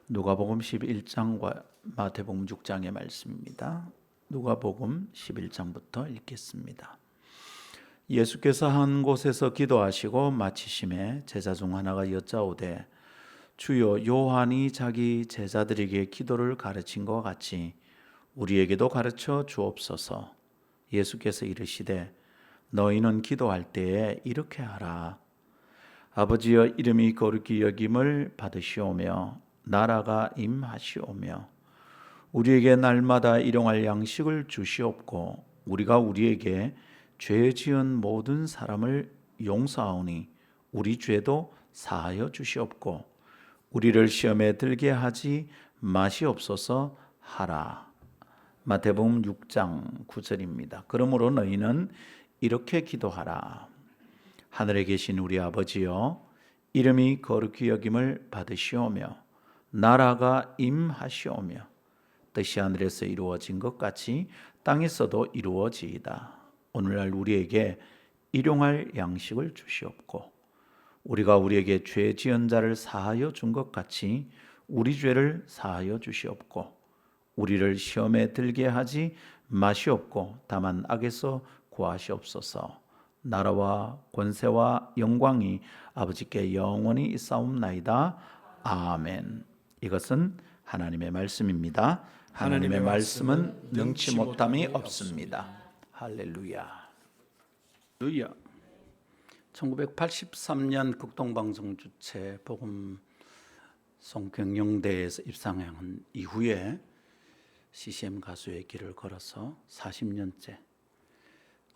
누가복음 11장과 마태복음 6장의 말씀입니다. 누가복음 11장부터 읽겠습니다. 예수께서 한 곳에서 기도하시고 마치심에 제자 중 하나가 여짜오되 주여, 요한이 자기 제자들에게 기도를 가르친 것 같이 우리에게도 가르쳐 주옵소서. 예수께서 이르시되 너희는 기도할 때에 이렇게 하라. 아버지여, 이름이 거룩히 여김을 받으시오며 나라가 임하시오며 우리에게 날마다 일용할 양식을 주시옵고 우리가 우리에게 죄 지은 모든 사람을 용서하오니 우리 죄도 사하여 주시옵고 우리를 시험에 들게 하지 마시옵소서 하라. 마태복음 6장 9절입니다. 그러므로 너희는 이렇게 기도하라. 하늘에 계신 우리 아버지여, 이름이 거룩히 여김을 받으시오며 나라가 임하시오며 뜻이 하늘에서 이루어진 것 같이 땅에서도 이루어지이다. 오늘날 우리에게 일용할 양식을 주시옵고 우리가 우리에게 죄 지은 자를 사하여 준 것 같이 우리 죄를 사하여 주시옵고 우리를 시험에 들게 하지 마시옵고 다만 악에서 구하시옵소서. 나라와 권세와 영광이 아버지께 영원히 있사옵나이다. 아멘. 이것은 하나님의 말씀입니다. 하나님의 말씀은 능치 못함이 없습니다. 할렐루야. 할렐루야. 1983년 극동방송 주최 복음송 경영대회에서 입상한 이후에 CCM 가수의 길을 걸어서 40년째,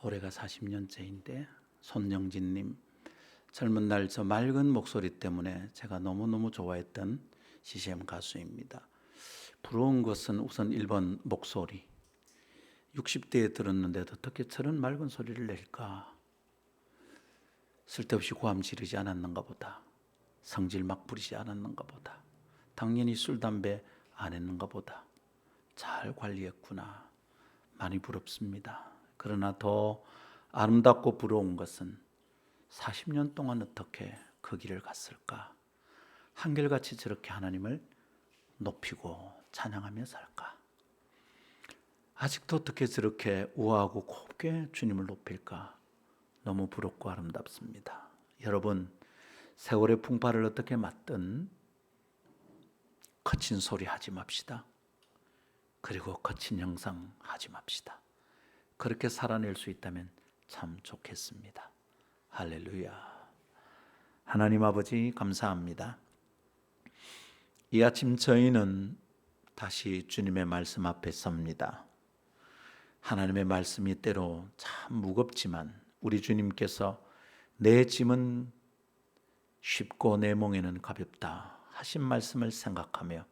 올해가 40년째인데 손영진님 젊은 날 저 맑은 목소리 때문에 제가 너무너무 좋아했던 CCM 가수입니다. 부러운 것은 우선 1번 목소리. 60대에 들었는데도 어떻게 저런 맑은 소리를 낼까? 쓸데없이 고함 지르지 않았는가 보다. 성질 막 부리지 않았는가 보다. 당연히 술, 담배 안 했는가 보다. 잘 관리했구나. 많이 부럽습니다. 그러나 더 아름답고 부러운 것은 40년 동안 어떻게 그 길을 갔을까? 한결같이 저렇게 하나님을 높이고 찬양하며 살까? 아직도 어떻게 저렇게 우아하고 곱게 주님을 높일까? 너무 부럽고 아름답습니다. 여러분, 세월의 풍파를 어떻게 맞든 거친 소리 하지 맙시다. 그리고 거친 형상 하지 맙시다. 그렇게 살아낼 수 있다면 참 좋겠습니다. 할렐루야. 하나님 아버지 감사합니다. 이 아침 저희는 다시 주님의 말씀 앞에 섭니다. 하나님의 말씀이 때로 참 무겁지만 우리 주님께서 내 짐은 쉽고 내 멍에는 가볍다 하신 말씀을 생각하며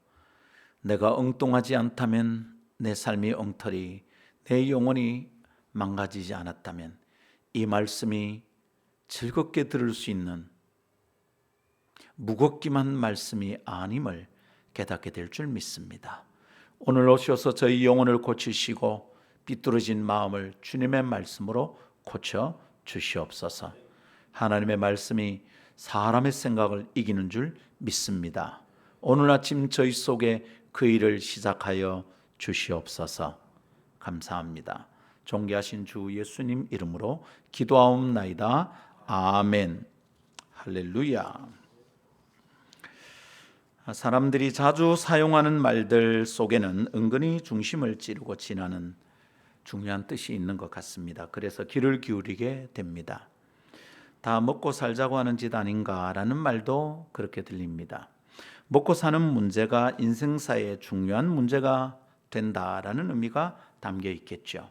내가 엉뚱하지 않다면, 내 삶이 엉터리, 내 영혼이 망가지지 않았다면 이 말씀이 즐겁게 들을 수 있는 무겁기만 말씀이 아님을 깨닫게 될 줄 믿습니다. 오늘 오셔서 저희 영혼을 고치시고 삐뚤어진 마음을 주님의 말씀으로 고쳐 주시옵소서. 하나님의 말씀이 사람의 생각을 이기는 줄 믿습니다. 오늘 아침 저희 속에 그 일을 시작하여 주시옵소서. 감사합니다. 존귀하신 주 예수님 이름으로 기도하옵나이다. 아멘. 할렐루야. 사람들이 자주 사용하는 말들 속에는 은근히 중심을 찌르고 지나는 중요한 뜻이 있는 것 같습니다. 그래서 귀를 기울이게 됩니다. 다 먹고 살자고 하는 짓 아닌가라는 말도 그렇게 들립니다. 먹고 사는 문제가 인생사에 중요한 문제가 된다라는 의미가 담겨 있겠죠.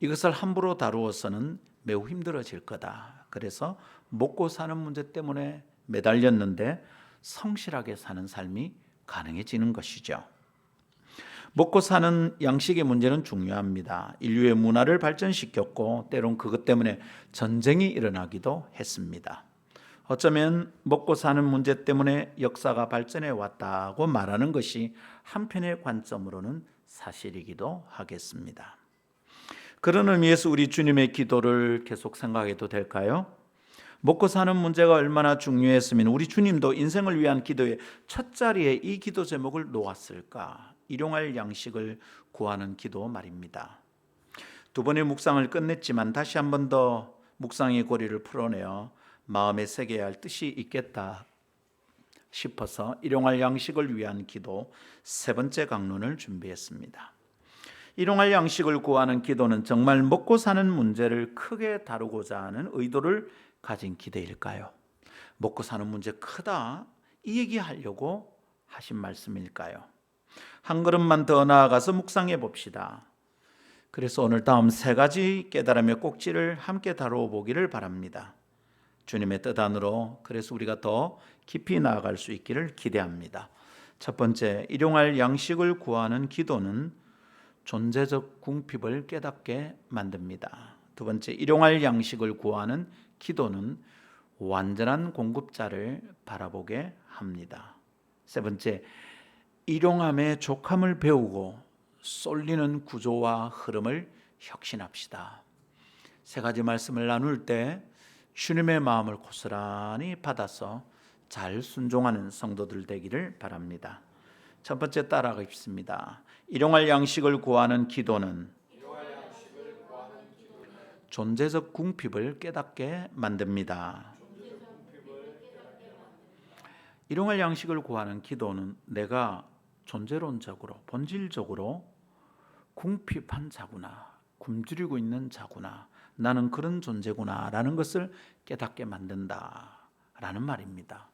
이것을 함부로 다루어서는 매우 힘들어질 거다. 그래서 먹고 사는 문제 때문에 매달렸는데 성실하게 사는 삶이 가능해지는 것이죠. 먹고 사는 양식의 문제는 중요합니다. 인류의 문화를 발전시켰고 때론 그것 때문에 전쟁이 일어나기도 했습니다. 어쩌면 먹고 사는 문제 때문에 역사가 발전해 왔다고 말하는 것이 한편의 관점으로는 사실이기도 하겠습니다. 그런 의미에서 우리 주님의 기도를 계속 생각해도 될까요? 먹고 사는 문제가 얼마나 중요했으면 우리 주님도 인생을 위한 기도의 첫 자리에 이 기도 제목을 놓았을까? 일용할 양식을 구하는 기도 말입니다. 두 번의 묵상을 끝냈지만 다시 한 번 더 묵상의 고리를 풀어내어 마음에 새겨야 할 뜻이 있겠다 싶어서 일용할 양식을 위한 기도 세 번째 강론을 준비했습니다. 일용할 양식을 구하는 기도는 정말 먹고 사는 문제를 크게 다루고자 하는 의도를 가진 기도일까요? 먹고 사는 문제 크다 이 얘기하려고 하신 말씀일까요? 한 걸음만 더 나아가서 묵상해 봅시다. 그래서 오늘 다음 세 가지 깨달음의 꼭지를 함께 다루어 보기를 바랍니다. 주님의 뜻 안으로 그래서 우리가 더 깊이 나아갈 수 있기를 기대합니다. 첫 번째, 일용할 양식을 구하는 기도는 존재적 궁핍을 깨닫게 만듭니다. 두 번째, 일용할 양식을 구하는 기도는 완전한 공급자를 바라보게 합니다. 세 번째, 일용함의 족함을 배우고 쏠리는 구조와 흐름을 혁신합시다. 세 가지 말씀을 나눌 때 주님의 마음을 고스란히 받아서 잘 순종하는 성도들 되기를 바랍니다. 첫 번째 따라가겠습니다. 일용할 양식을 구하는 기도는 존재적 궁핍을 깨닫게 만듭니다. 일용할 양식을 구하는 기도는 내가 존재론적으로 본질적으로 궁핍한 자구나, 굶주리고 있는 자구나, 나는 그런 존재구나 라는 것을 깨닫게 만든다라는 말입니다.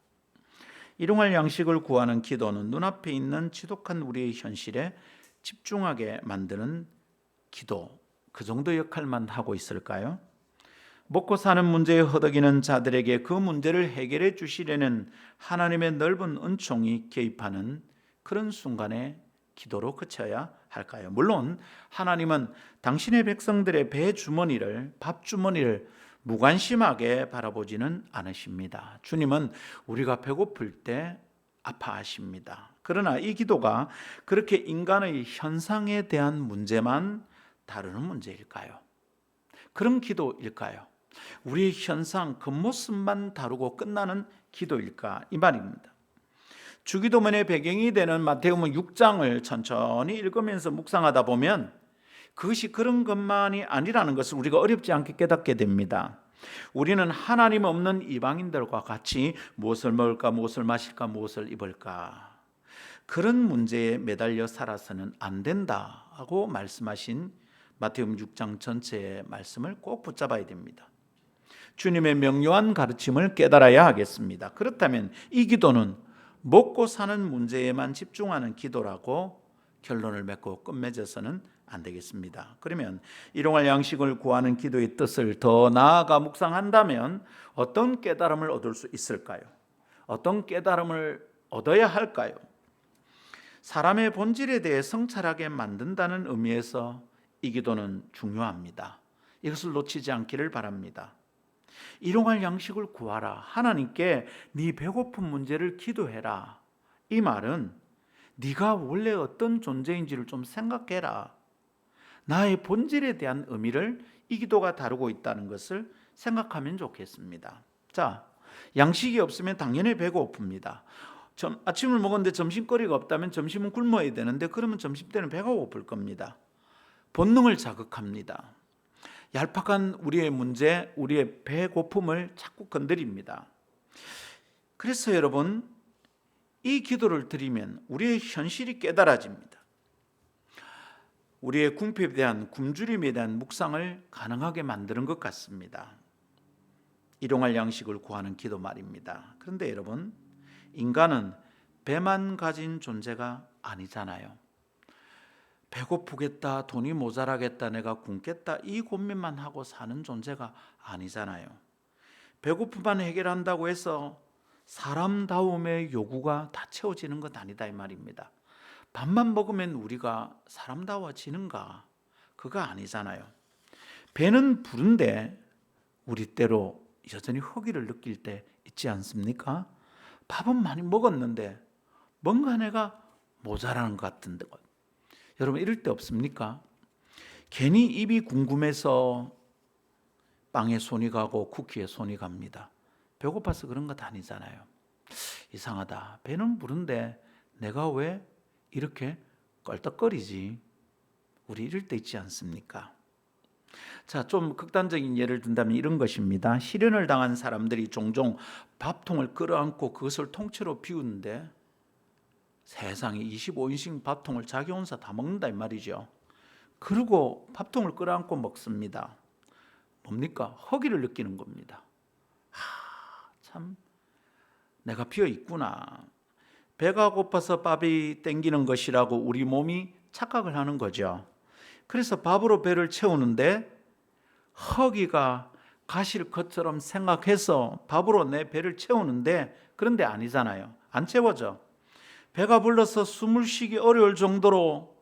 일용할 양식을 구하는 기도는 눈앞에 있는 지독한 우리의 현실에 집중하게 만드는 기도, 그 정도 역할만 하고 있을까요? 먹고 사는 문제에 허덕이는 자들에게 그 문제를 해결해 주시려는 하나님의 넓은 은총이 개입하는 그런 순간에 기도로 그쳐야 할까요? 물론 하나님은 당신의 백성들의 배주머니를, 밥주머니를 무관심하게 바라보지는 않으십니다. 주님은 우리가 배고플 때 아파하십니다. 그러나 이 기도가 그렇게 인간의 현상에 대한 문제만 다루는 문제일까요? 그런 기도일까요? 우리의 현상, 겉모습만 다루고 끝나는 기도일까? 이 말입니다. 주기도문의 배경이 되는 마태복음 6장을 천천히 읽으면서 묵상하다 보면 그것이 그런 것만이 아니라는 것을 우리가 어렵지 않게 깨닫게 됩니다. 우리는 하나님 없는 이방인들과 같이 무엇을 먹을까, 무엇을 마실까, 무엇을 입을까 그런 문제에 매달려 살아서는 안 된다고 말씀하신 마태복음 6장 전체의 말씀을 꼭 붙잡아야 됩니다. 주님의 명료한 가르침을 깨달아야 하겠습니다. 그렇다면 이 기도는 먹고 사는 문제에만 집중하는 기도라고 결론을 맺고 끝맺어서는 안 되겠습니다. 그러면 일용할 양식을 구하는 기도의 뜻을 더 나아가 묵상한다면 어떤 깨달음을 얻을 수 있을까요? 어떤 깨달음을 얻어야 할까요? 사람의 본질에 대해 성찰하게 만든다는 의미에서 이 기도는 중요합니다. 이것을 놓치지 않기를 바랍니다. 일용할 양식을 구하라. 하나님께 네 배고픈 문제를 기도해라. 이 말은 네가 원래 어떤 존재인지를 좀 생각해라. 나의 본질에 대한 의미를 이 기도가 다루고 있다는 것을 생각하면 좋겠습니다. 자, 양식이 없으면 당연히 배고픕니다. 아침을 먹었는데 점심거리가 없다면 점심은 굶어야 되는데 그러면 점심때는 배가 고플 겁니다. 본능을 자극합니다. 얄팍한 우리의 문제, 우리의 배고픔을 자꾸 건드립니다. 그래서 여러분, 이 기도를 드리면 우리의 현실이 깨달아집니다. 우리의 궁핍에 대한, 굶주림에 대한 묵상을 가능하게 만드는 것 같습니다. 일용할 양식을 구하는 기도 말입니다. 그런데 여러분, 인간은 배만 가진 존재가 아니잖아요. 배고프겠다, 돈이 모자라겠다, 내가 굶겠다 이 고민만 하고 사는 존재가 아니잖아요. 배고픔만 해결한다고 해서 사람다움의 요구가 다 채워지는 것 아니다 이 말입니다. 밥만 먹으면 우리가 사람다워지는가? 그거 아니잖아요. 배는 부른데 우리 때로 여전히 허기를 느낄 때 있지 않습니까? 밥은 많이 먹었는데 뭔가 내가 모자라는 것 같은데 여러분 이럴 때 없습니까? 괜히 입이 궁금해서 빵에 손이 가고 쿠키에 손이 갑니다. 배고파서 그런 것 아니잖아요. 이상하다. 배는 부른데 내가 왜 이렇게 껄떡거리지? 우리 이럴 때 있지 않습니까? 자, 좀 극단적인 예를 든다면 이런 것입니다. 실현을 당한 사람들이 종종 밥통을 끌어안고 그것을 통째로 비우는데 세상에 25인씩 밥통을 자기 혼자 다 먹는다 이 말이죠. 그리고 밥통을 끌어안고 먹습니다. 뭡니까? 허기를 느끼는 겁니다. 참 내가 비어 있구나. 배가 고파서 밥이 땡기는 것이라고 우리 몸이 착각을 하는 거죠. 그래서 밥으로 배를 채우는데 허기가 가실 것처럼 생각해서 밥으로 내 배를 채우는데 그런데 아니잖아요. 안 채워져. 배가 불러서 숨을 쉬기 어려울 정도로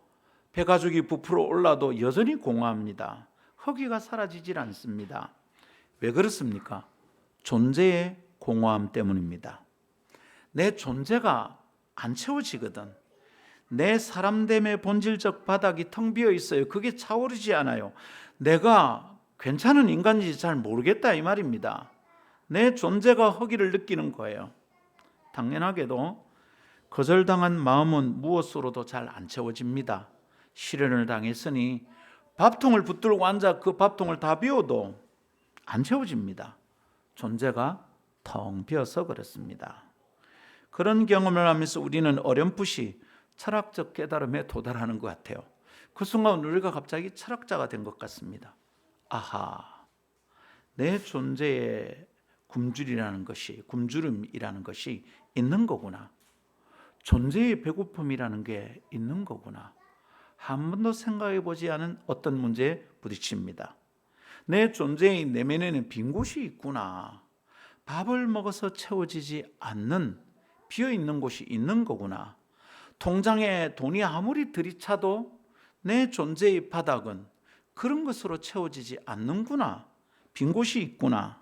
배가죽이 부풀어 올라도 여전히 공허합니다. 허기가 사라지질 않습니다. 왜 그렇습니까? 존재의 공허함 때문입니다. 내 존재가 안 채워지거든. 내 사람됨의 본질적 바닥이 텅 비어 있어요. 그게 차오르지 않아요. 내가 괜찮은 인간인지 잘 모르겠다 이 말입니다. 내 존재가 허기를 느끼는 거예요. 당연하게도 거절당한 마음은 무엇으로도 잘 안 채워집니다. 실현을 당했으니 밥통을 붙들고 앉아 그 밥통을 다 비워도 안 채워집니다. 존재가 텅 비어서 그렇습니다. 그런 경험을 하면서 우리는 어렴풋이 철학적 깨달음에 도달하는 것 같아요. 그 순간 우리가 갑자기 철학자가 된 것 같습니다. 아하, 내 존재에 굶주림이라는 것이 있는 거구나. 존재의 배고픔이라는 게 있는 거구나. 한 번도 생각해 보지 않은 어떤 문제에 부딪힙니다. 내 존재의 내면에는 빈 곳이 있구나. 밥을 먹어서 채워지지 않는 비어있는 곳이 있는 거구나. 통장에 돈이 아무리 들이차도 내 존재의 바닥은 그런 것으로 채워지지 않는구나. 빈 곳이 있구나.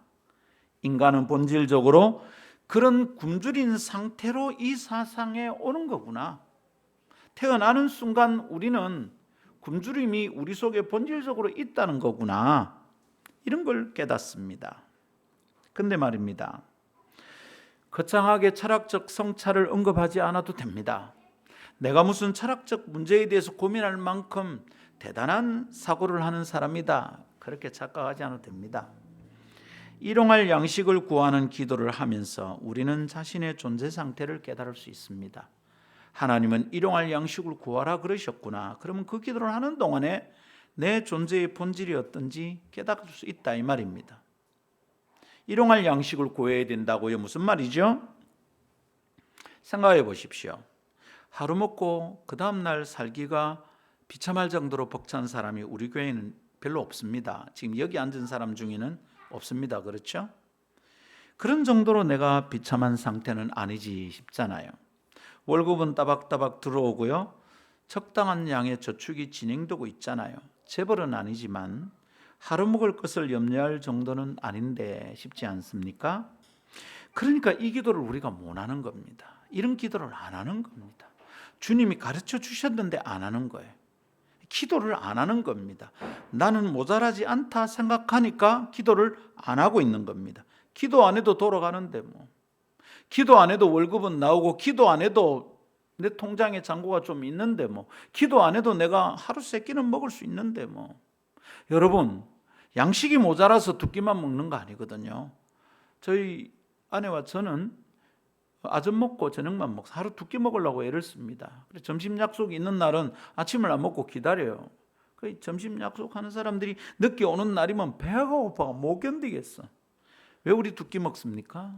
인간은 본질적으로 그런 굶주린 상태로 이 세상에 오는 거구나. 태어나는 순간 우리는 굶주림이 우리 속에 본질적으로 있다는 거구나. 이런 걸 깨닫습니다. 근데 말입니다. 거창하게 철학적 성찰을 언급하지 않아도 됩니다. 내가 무슨 철학적 문제에 대해서 고민할 만큼 대단한 사고를 하는 사람이다. 그렇게 착각하지 않아도 됩니다. 일용할 양식을 구하는 기도를 하면서 우리는 자신의 존재 상태를 깨달을 수 있습니다. 하나님은 일용할 양식을 구하라 그러셨구나. 그러면 그 기도를 하는 동안에 내 존재의 본질이 어떤지 깨달을 수 있다 이 말입니다. 일용할 양식을 구해야 된다고요? 무슨 말이죠? 생각해 보십시오. 하루 먹고 그 다음날 살기가 비참할 정도로 벅찬 사람이 우리 교회에는 별로 없습니다. 지금 여기 앉은 사람 중에는 없습니다. 그렇죠? 그런 정도로 내가 비참한 상태는 아니지 싶잖아요. 월급은 따박따박 들어오고요. 적당한 양의 저축이 진행되고 있잖아요. 재벌은 아니지만 하루 먹을 것을 염려할 정도는 아닌데 싶지 않습니까? 그러니까 이 기도를 우리가 못 하는 겁니다. 이런 기도를 안 하는 겁니다. 주님이 가르쳐 주셨는데 안 하는 거예요. 기도를 안 하는 겁니다. 나는 모자라지 않다 생각하니까 기도를 안 하고 있는 겁니다. 기도 안 해도 돌아가는데 뭐. 기도 안 해도 월급은 나오고 기도 안 해도 내 통장에 잔고가 좀 있는데 뭐. 기도 안 해도 내가 하루 세 끼는 먹을 수 있는데 뭐. 여러분, 양식이 모자라서 두 끼만 먹는 거 아니거든요. 저희 아내와 저는 아점 먹고 저녁만 먹고 하루 두 끼 먹으려고 애를 씁니다. 그래서 점심 약속이 있는 날은 아침을 안 먹고 기다려요. 점심 약속하는 사람들이 늦게 오는 날이면 배가 고파가 못 견디겠어. 왜 우리 두 끼 먹습니까?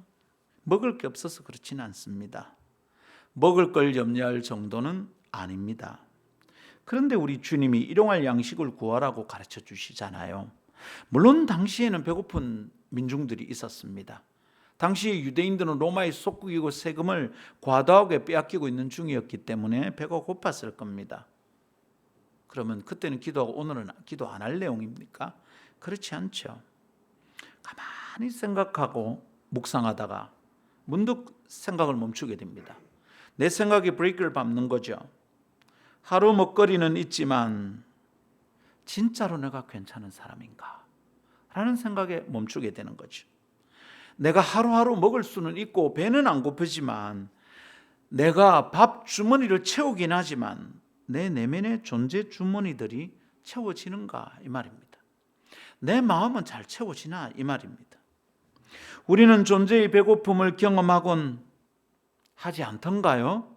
먹을 게 없어서 그렇지는 않습니다. 먹을 걸 염려할 정도는 아닙니다. 그런데 우리 주님이 일용할 양식을 구하라고 가르쳐 주시잖아요. 물론 당시에는 배고픈 민중들이 있었습니다. 당시 유대인들은 로마의 속국이고 세금을 과도하게 빼앗기고 있는 중이었기 때문에 배가 고팠을 겁니다. 그러면 그때는 기도하고 오늘은 기도 안 할 내용입니까? 그렇지 않죠. 가만히 생각하고 묵상하다가 문득 생각을 멈추게 됩니다. 내 생각이 브레이크를 밟는 거죠. 하루 먹거리는 있지만 진짜로 내가 괜찮은 사람인가? 라는 생각에 멈추게 되는 거죠. 내가 하루하루 먹을 수는 있고 배는 안 고프지만, 내가 밥 주머니를 채우긴 하지만 내 내면의 존재 주머니들이 채워지는가 이 말입니다. 내 마음은 잘 채워지나 이 말입니다. 우리는 존재의 배고픔을 경험하곤 하지 않던가요?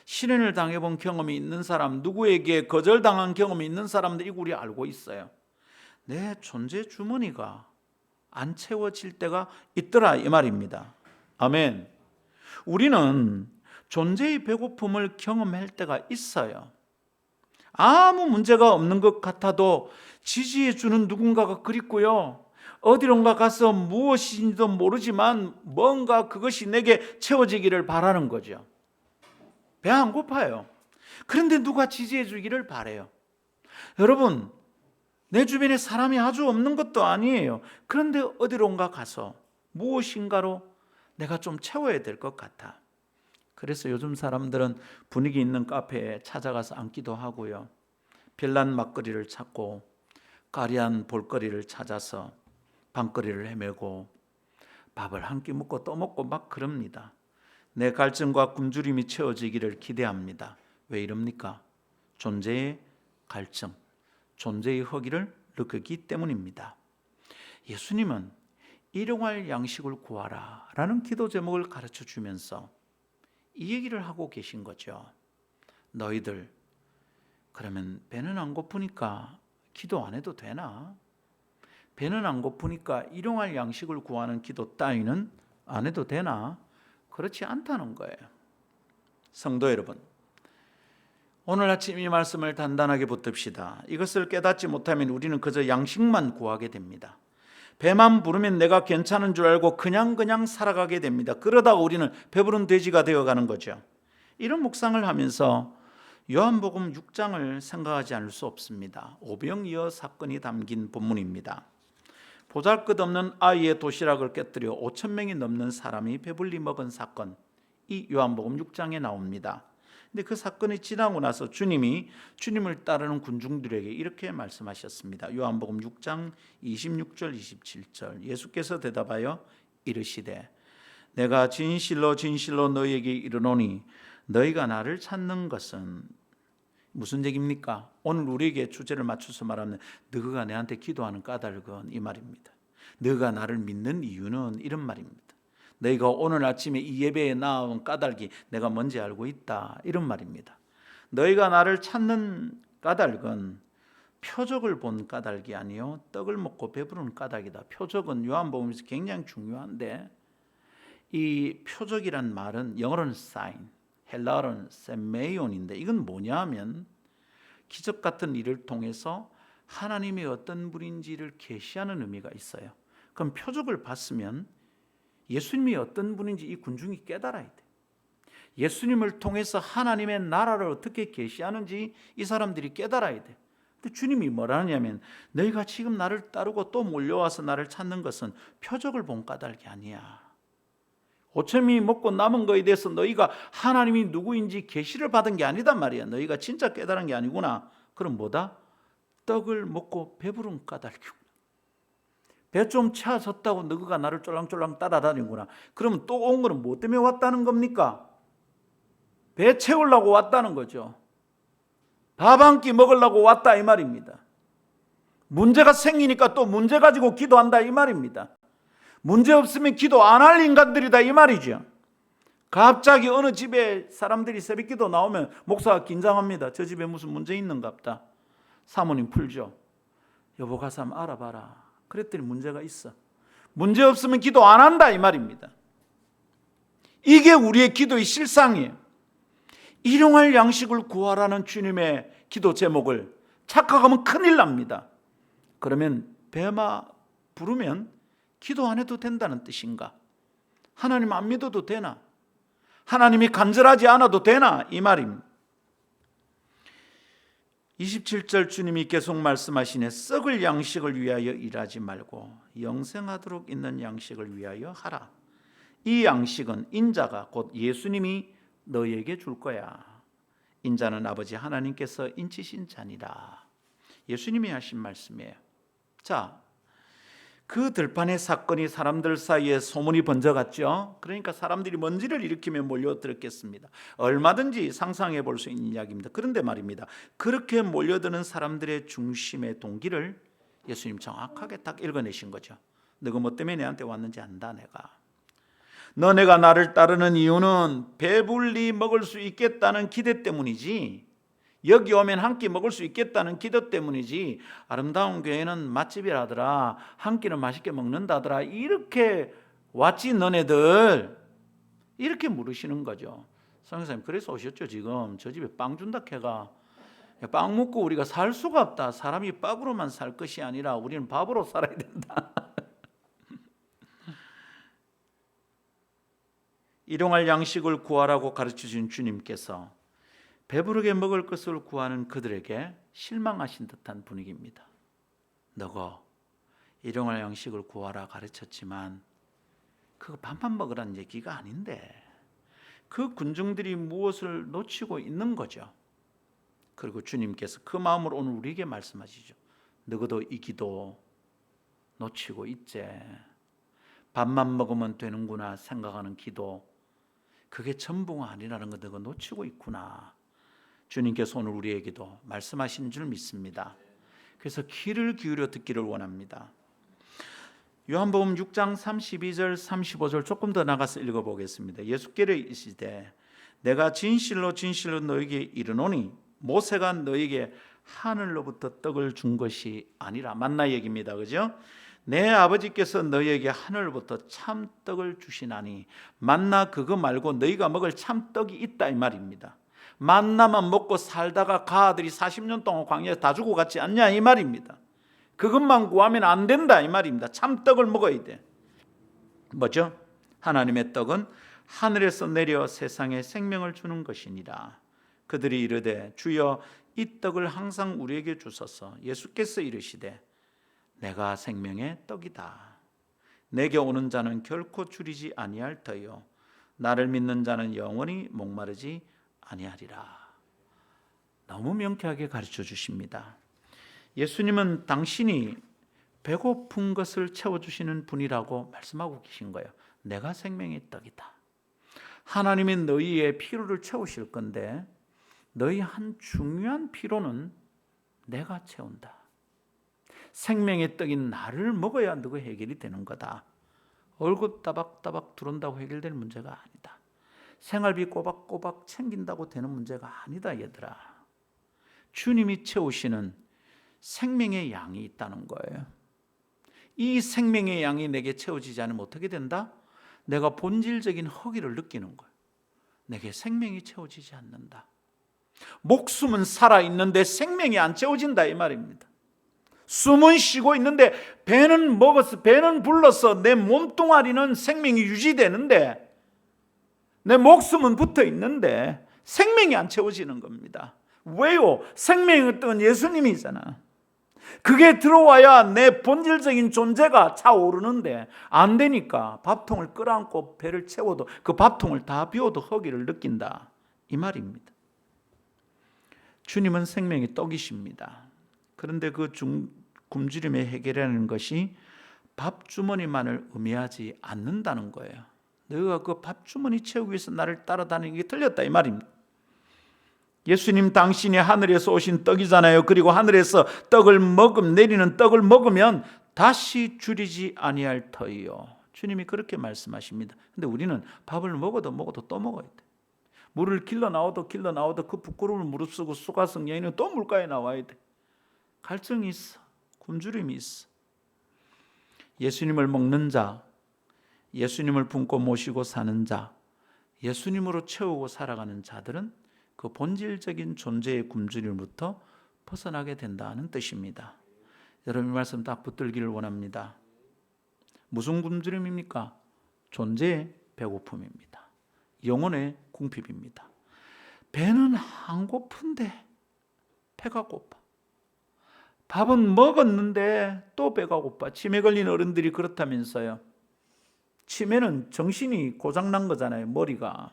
실현을 당해본 경험이 있는 사람, 누구에게 거절당한 경험이 있는 사람들이 우리 알고 있어요. 내 존재 주머니가 안 채워질 때가 있더라 이 말입니다. 아멘. 우리는 존재의 배고픔을 경험할 때가 있어요. 아무 문제가 없는 것 같아도 지지해 주는 누군가가 그립고요. 어디론가 가서 무엇인지도 모르지만 뭔가 그것이 내게 채워지기를 바라는 거죠. 배 안 고파요. 그런데 누가 지지해 주기를 바라요. 여러분, 내 주변에 사람이 아주 없는 것도 아니에요. 그런데 어디론가 가서 무엇인가로 내가 좀 채워야 될 것 같아. 그래서 요즘 사람들은 분위기 있는 카페에 찾아가서 앉기도 하고요. 별난 막걸리를 찾고 까리한 볼거리를 찾아서 방거리를 헤매고 밥을 한 끼 먹고 또 먹고 막 그럽니다. 내 갈증과 굶주림이 채워지기를 기대합니다. 왜 이럽니까? 존재의 갈증, 존재의 허기를 느끼기 때문입니다. 예수님은 일용할 양식을 구하라 라는 기도 제목을 가르쳐 주면서 이 얘기를 하고 계신 거죠. 너희들 그러면 배는 안 고프니까 기도 안 해도 되나? 배는 안 고프니까 일용할 양식을 구하는 기도 따위는 안 해도 되나? 그렇지 않다는 거예요. 성도 여러분, 오늘 아침 이 말씀을 단단하게 붙듭시다. 이것을 깨닫지 못하면 우리는 그저 양식만 구하게 됩니다. 배만 부르면 내가 괜찮은 줄 알고 그냥 살아가게 됩니다. 그러다가 우리는 배부른 돼지가 되어가는 거죠. 이런 묵상을 하면서 요한복음 6장을 생각하지 않을 수 없습니다. 오병이어 사건이 담긴 본문입니다. 보잘것없는 아이의 도시락을 깨뜨려 5천 명이 넘는 사람이 배불리 먹은 사건, 이 요한복음 6장에 나옵니다. 근데 그 사건이 지나고 나서 주님이 주님을 따르는 군중들에게 이렇게 말씀하셨습니다. 요한복음 6장 26절 27절 예수께서 대답하여 이르시되 내가 진실로 너희에게 이르노니 너희가 나를 찾는 것은 무슨 얘기입니까? 오늘 우리에게 주제를 맞춰서 말하면 너희가 내한테 기도하는 까닭은 이 말입니다. 너희가 나를 믿는 이유는 이런 말입니다. 너희가 오늘 아침에 이 예배에 나온 까닭이 내가 뭔지 알고 있다 이런 말입니다. 너희가 나를 찾는 까닭은 표적을 본 까닭이 아니요 떡을 먹고 배부른 까닭이다. 표적은 요한복음에서 굉장히 중요한데 이 표적이란 말은 영어로는 sign, 헬라어로는 세메이온인데 이건 뭐냐 하면 기적 같은 일을 통해서 하나님이 어떤 분인지를 계시하는 의미가 있어요. 그럼 표적을 봤으면 예수님이 어떤 분인지 이 군중이 깨달아야 돼. 예수님을 통해서 하나님의 나라를 어떻게 계시하는지 이 사람들이 깨달아야 돼. 근데 주님이 뭐라냐면 너희가 지금 나를 따르고 또 몰려와서 나를 찾는 것은 표적을 본 까닭이 아니야. 5천명이 먹고 남은 거에 대해서 너희가 하나님이 누구인지 계시를 받은 게 아니단 말이야. 너희가 진짜 깨달은 게 아니구나. 그럼 뭐다? 떡을 먹고 배부른 까닭이고 배 좀 채워졌다고 너희가 나를 쫄랑쫄랑 따라다니구나. 그러면 또 온 거는 뭐 때문에 왔다는 겁니까? 배 채우려고 왔다는 거죠. 밥 한 끼 먹으려고 왔다 이 말입니다. 문제가 생기니까 또 문제 가지고 기도한다 이 말입니다. 문제 없으면 기도 안 할 인간들이다 이 말이죠. 갑자기 어느 집에 사람들이 새벽기도 나오면 목사가 긴장합니다. 저 집에 무슨 문제 있는갑다. 사모님 풀죠. 여보 가서 한번 알아봐라. 그랬더니 문제가 있어. 문제 없으면 기도 안 한다 이 말입니다. 이게 우리의 기도의 실상이에요. 일용할 양식을 구하라는 주님의 기도 제목을 착각하면 큰일 납니다. 그러면 배마 부르면 기도 안 해도 된다는 뜻인가? 하나님 안 믿어도 되나? 하나님이 간절하지 않아도 되나? 이 말입니다. 27절 주님이 계속 말씀하시네. 썩을 양식을 위하여 일하지 말고 영생하도록 있는 양식을 위하여 하라. 이 양식은 인자가 곧 예수님이 너희에게 줄 거야. 인자는 아버지 하나님께서 인치신 자니라. 예수님이 하신 말씀이에요. 자, 그 들판의 사건이 사람들 사이에 소문이 번져갔죠. 그러니까 사람들이 먼지를 일으키며 몰려들었겠습니다. 얼마든지 상상해 볼 수 있는 이야기입니다. 그런데 말입니다, 그렇게 몰려드는 사람들의 중심의 동기를 예수님 정확하게 딱 읽어내신 거죠. 너가 뭐 때문에 내한테 왔는지 안다. 너네가 나를 따르는 이유는 배불리 먹을 수 있겠다는 기대 때문이지, 여기 오면 한 끼 먹을 수 있겠다는 기도 때문이지, 아름다운 교회는 맛집이라더라, 한 끼는 맛있게 먹는다더라, 이렇게 왔지 너네들, 이렇게 물으시는 거죠. 성교사님, 그래서 오셨죠. 지금 저 집에 빵 준다 캐가 빵 먹고 우리가 살 수가 없다. 사람이 빵으로만 살 것이 아니라 우리는 밥으로 살아야 된다. 일용할 양식을 구하라고 가르쳐주신 주님께서 배부르게 먹을 것을 구하는 그들에게 실망하신 듯한 분위기입니다. 너가 일용할 양식을 구하라 가르쳤지만 그거 밥만 먹으라는 얘기가 아닌데, 그 군중들이 무엇을 놓치고 있는 거죠. 그리고 주님께서 그 마음으로 오늘 우리에게 말씀하시죠. 너희도 이 기도 놓치고 있지. 밥만 먹으면 되는구나 생각하는 기도, 그게 전부가 아니라는 거 너가 놓치고 있구나. 주님께서 오늘 우리에게도 말씀하신 줄 믿습니다. 그래서 귀를 기울여 듣기를 원합니다. 요한복음 6장 32절 35절 조금 더 나가서 읽어보겠습니다. 예수께서 이르시되 내가 진실로 진실로 너에게 이르노니 모세가 너에게 하늘로부터 떡을 준 것이 아니라, 만나 얘기입니다. 그죠? 내 아버지께서 너희에게 하늘로부터 참떡을 주시나니, 만나 그거 말고 너희가 먹을 참떡이 있다 이 말입니다. 만나만 먹고 살다가 가아들이 40년 동안 광야에서 다 죽어갔지 않냐 이 말입니다. 그것만 구하면 안 된다 이 말입니다. 참떡을 먹어야 돼. 뭐죠? 하나님의 떡은 하늘에서 내려 세상에 생명을 주는 것이니라. 그들이 이르되 주여 이 떡을 항상 우리에게 주소서. 예수께서 이르시되 내가 생명의 떡이다. 내게 오는 자는 결코 줄이지 아니할 터요 나를 믿는 자는 영원히 목마르지 아니하리라. 너무 명쾌하게 가르쳐 주십니다. 예수님은 당신이 배고픈 것을 채워주시는 분이라고 말씀하고 계신 거예요. 내가 생명의 떡이다. 하나님이 너희의 피로를 채우실 건데 너희 한 중요한 피로는 내가 채운다. 생명의 떡인 나를 먹어야 너가 해결이 되는 거다. 월급 따박따박 들어온다고 해결되는 문제가 아니다. 생활비 꼬박꼬박 챙긴다고 되는 문제가 아니다 얘들아. 주님이 채우시는 생명의 양이 있다는 거예요. 이 생명의 양이 내게 채워지지 않으면 어떻게 된다? 내가 본질적인 허기를 느끼는 거예요. 내게 생명이 채워지지 않는다. 목숨은 살아있는데 생명이 안 채워진다 이 말입니다. 숨은 쉬고 있는데 배는 먹어서 배는 불러서 내 몸뚱아리는 생명이 유지되는데 내 목숨은 붙어 있는데 생명이 안 채워지는 겁니다. 왜요? 생명의 떡은 예수님이잖아. 그게 들어와야 내 본질적인 존재가 차오르는데 안 되니까 밥통을 끌어안고 배를 채워도 그 밥통을 다 비워도 허기를 느낀다 이 말입니다. 주님은 생명의 떡이십니다. 그런데 그 굶주림의 해결하는 것이 밥주머니만을 의미하지 않는다는 거예요. 너가 그 밥주머니 채우기 위해서 나를 따라다니는 게 틀렸다 이 말입니다. 예수님 당신이 하늘에서 오신 떡이잖아요. 그리고 하늘에서 내리는 떡을 먹으면 다시 줄이지 아니할 터이요. 주님이 그렇게 말씀하십니다. 근데 우리는 밥을 먹어도 또 먹어야 돼. 물을 길러 나와도 그 부끄러움을 무릅쓰고 수가성 여인은 또 물가에 나와야 돼. 갈증이 있어. 굶주림이 있어. 예수님을 먹는 자, 예수님을 품고 모시고 사는 자, 예수님으로 채우고 살아가는 자들은 그 본질적인 존재의 굶주림부터 벗어나게 된다는 뜻입니다. 여러분 이 말씀 딱 붙들기를 원합니다. 무슨 굶주림입니까? 존재의 배고픔입니다. 영혼의 궁핍입니다. 배는 안 고픈데 배가 고파. 밥은 먹었는데 또 배가 고파. 치매 걸린 어른들이 그렇다면서요. 치매는 정신이 고장난 거잖아요. 머리가.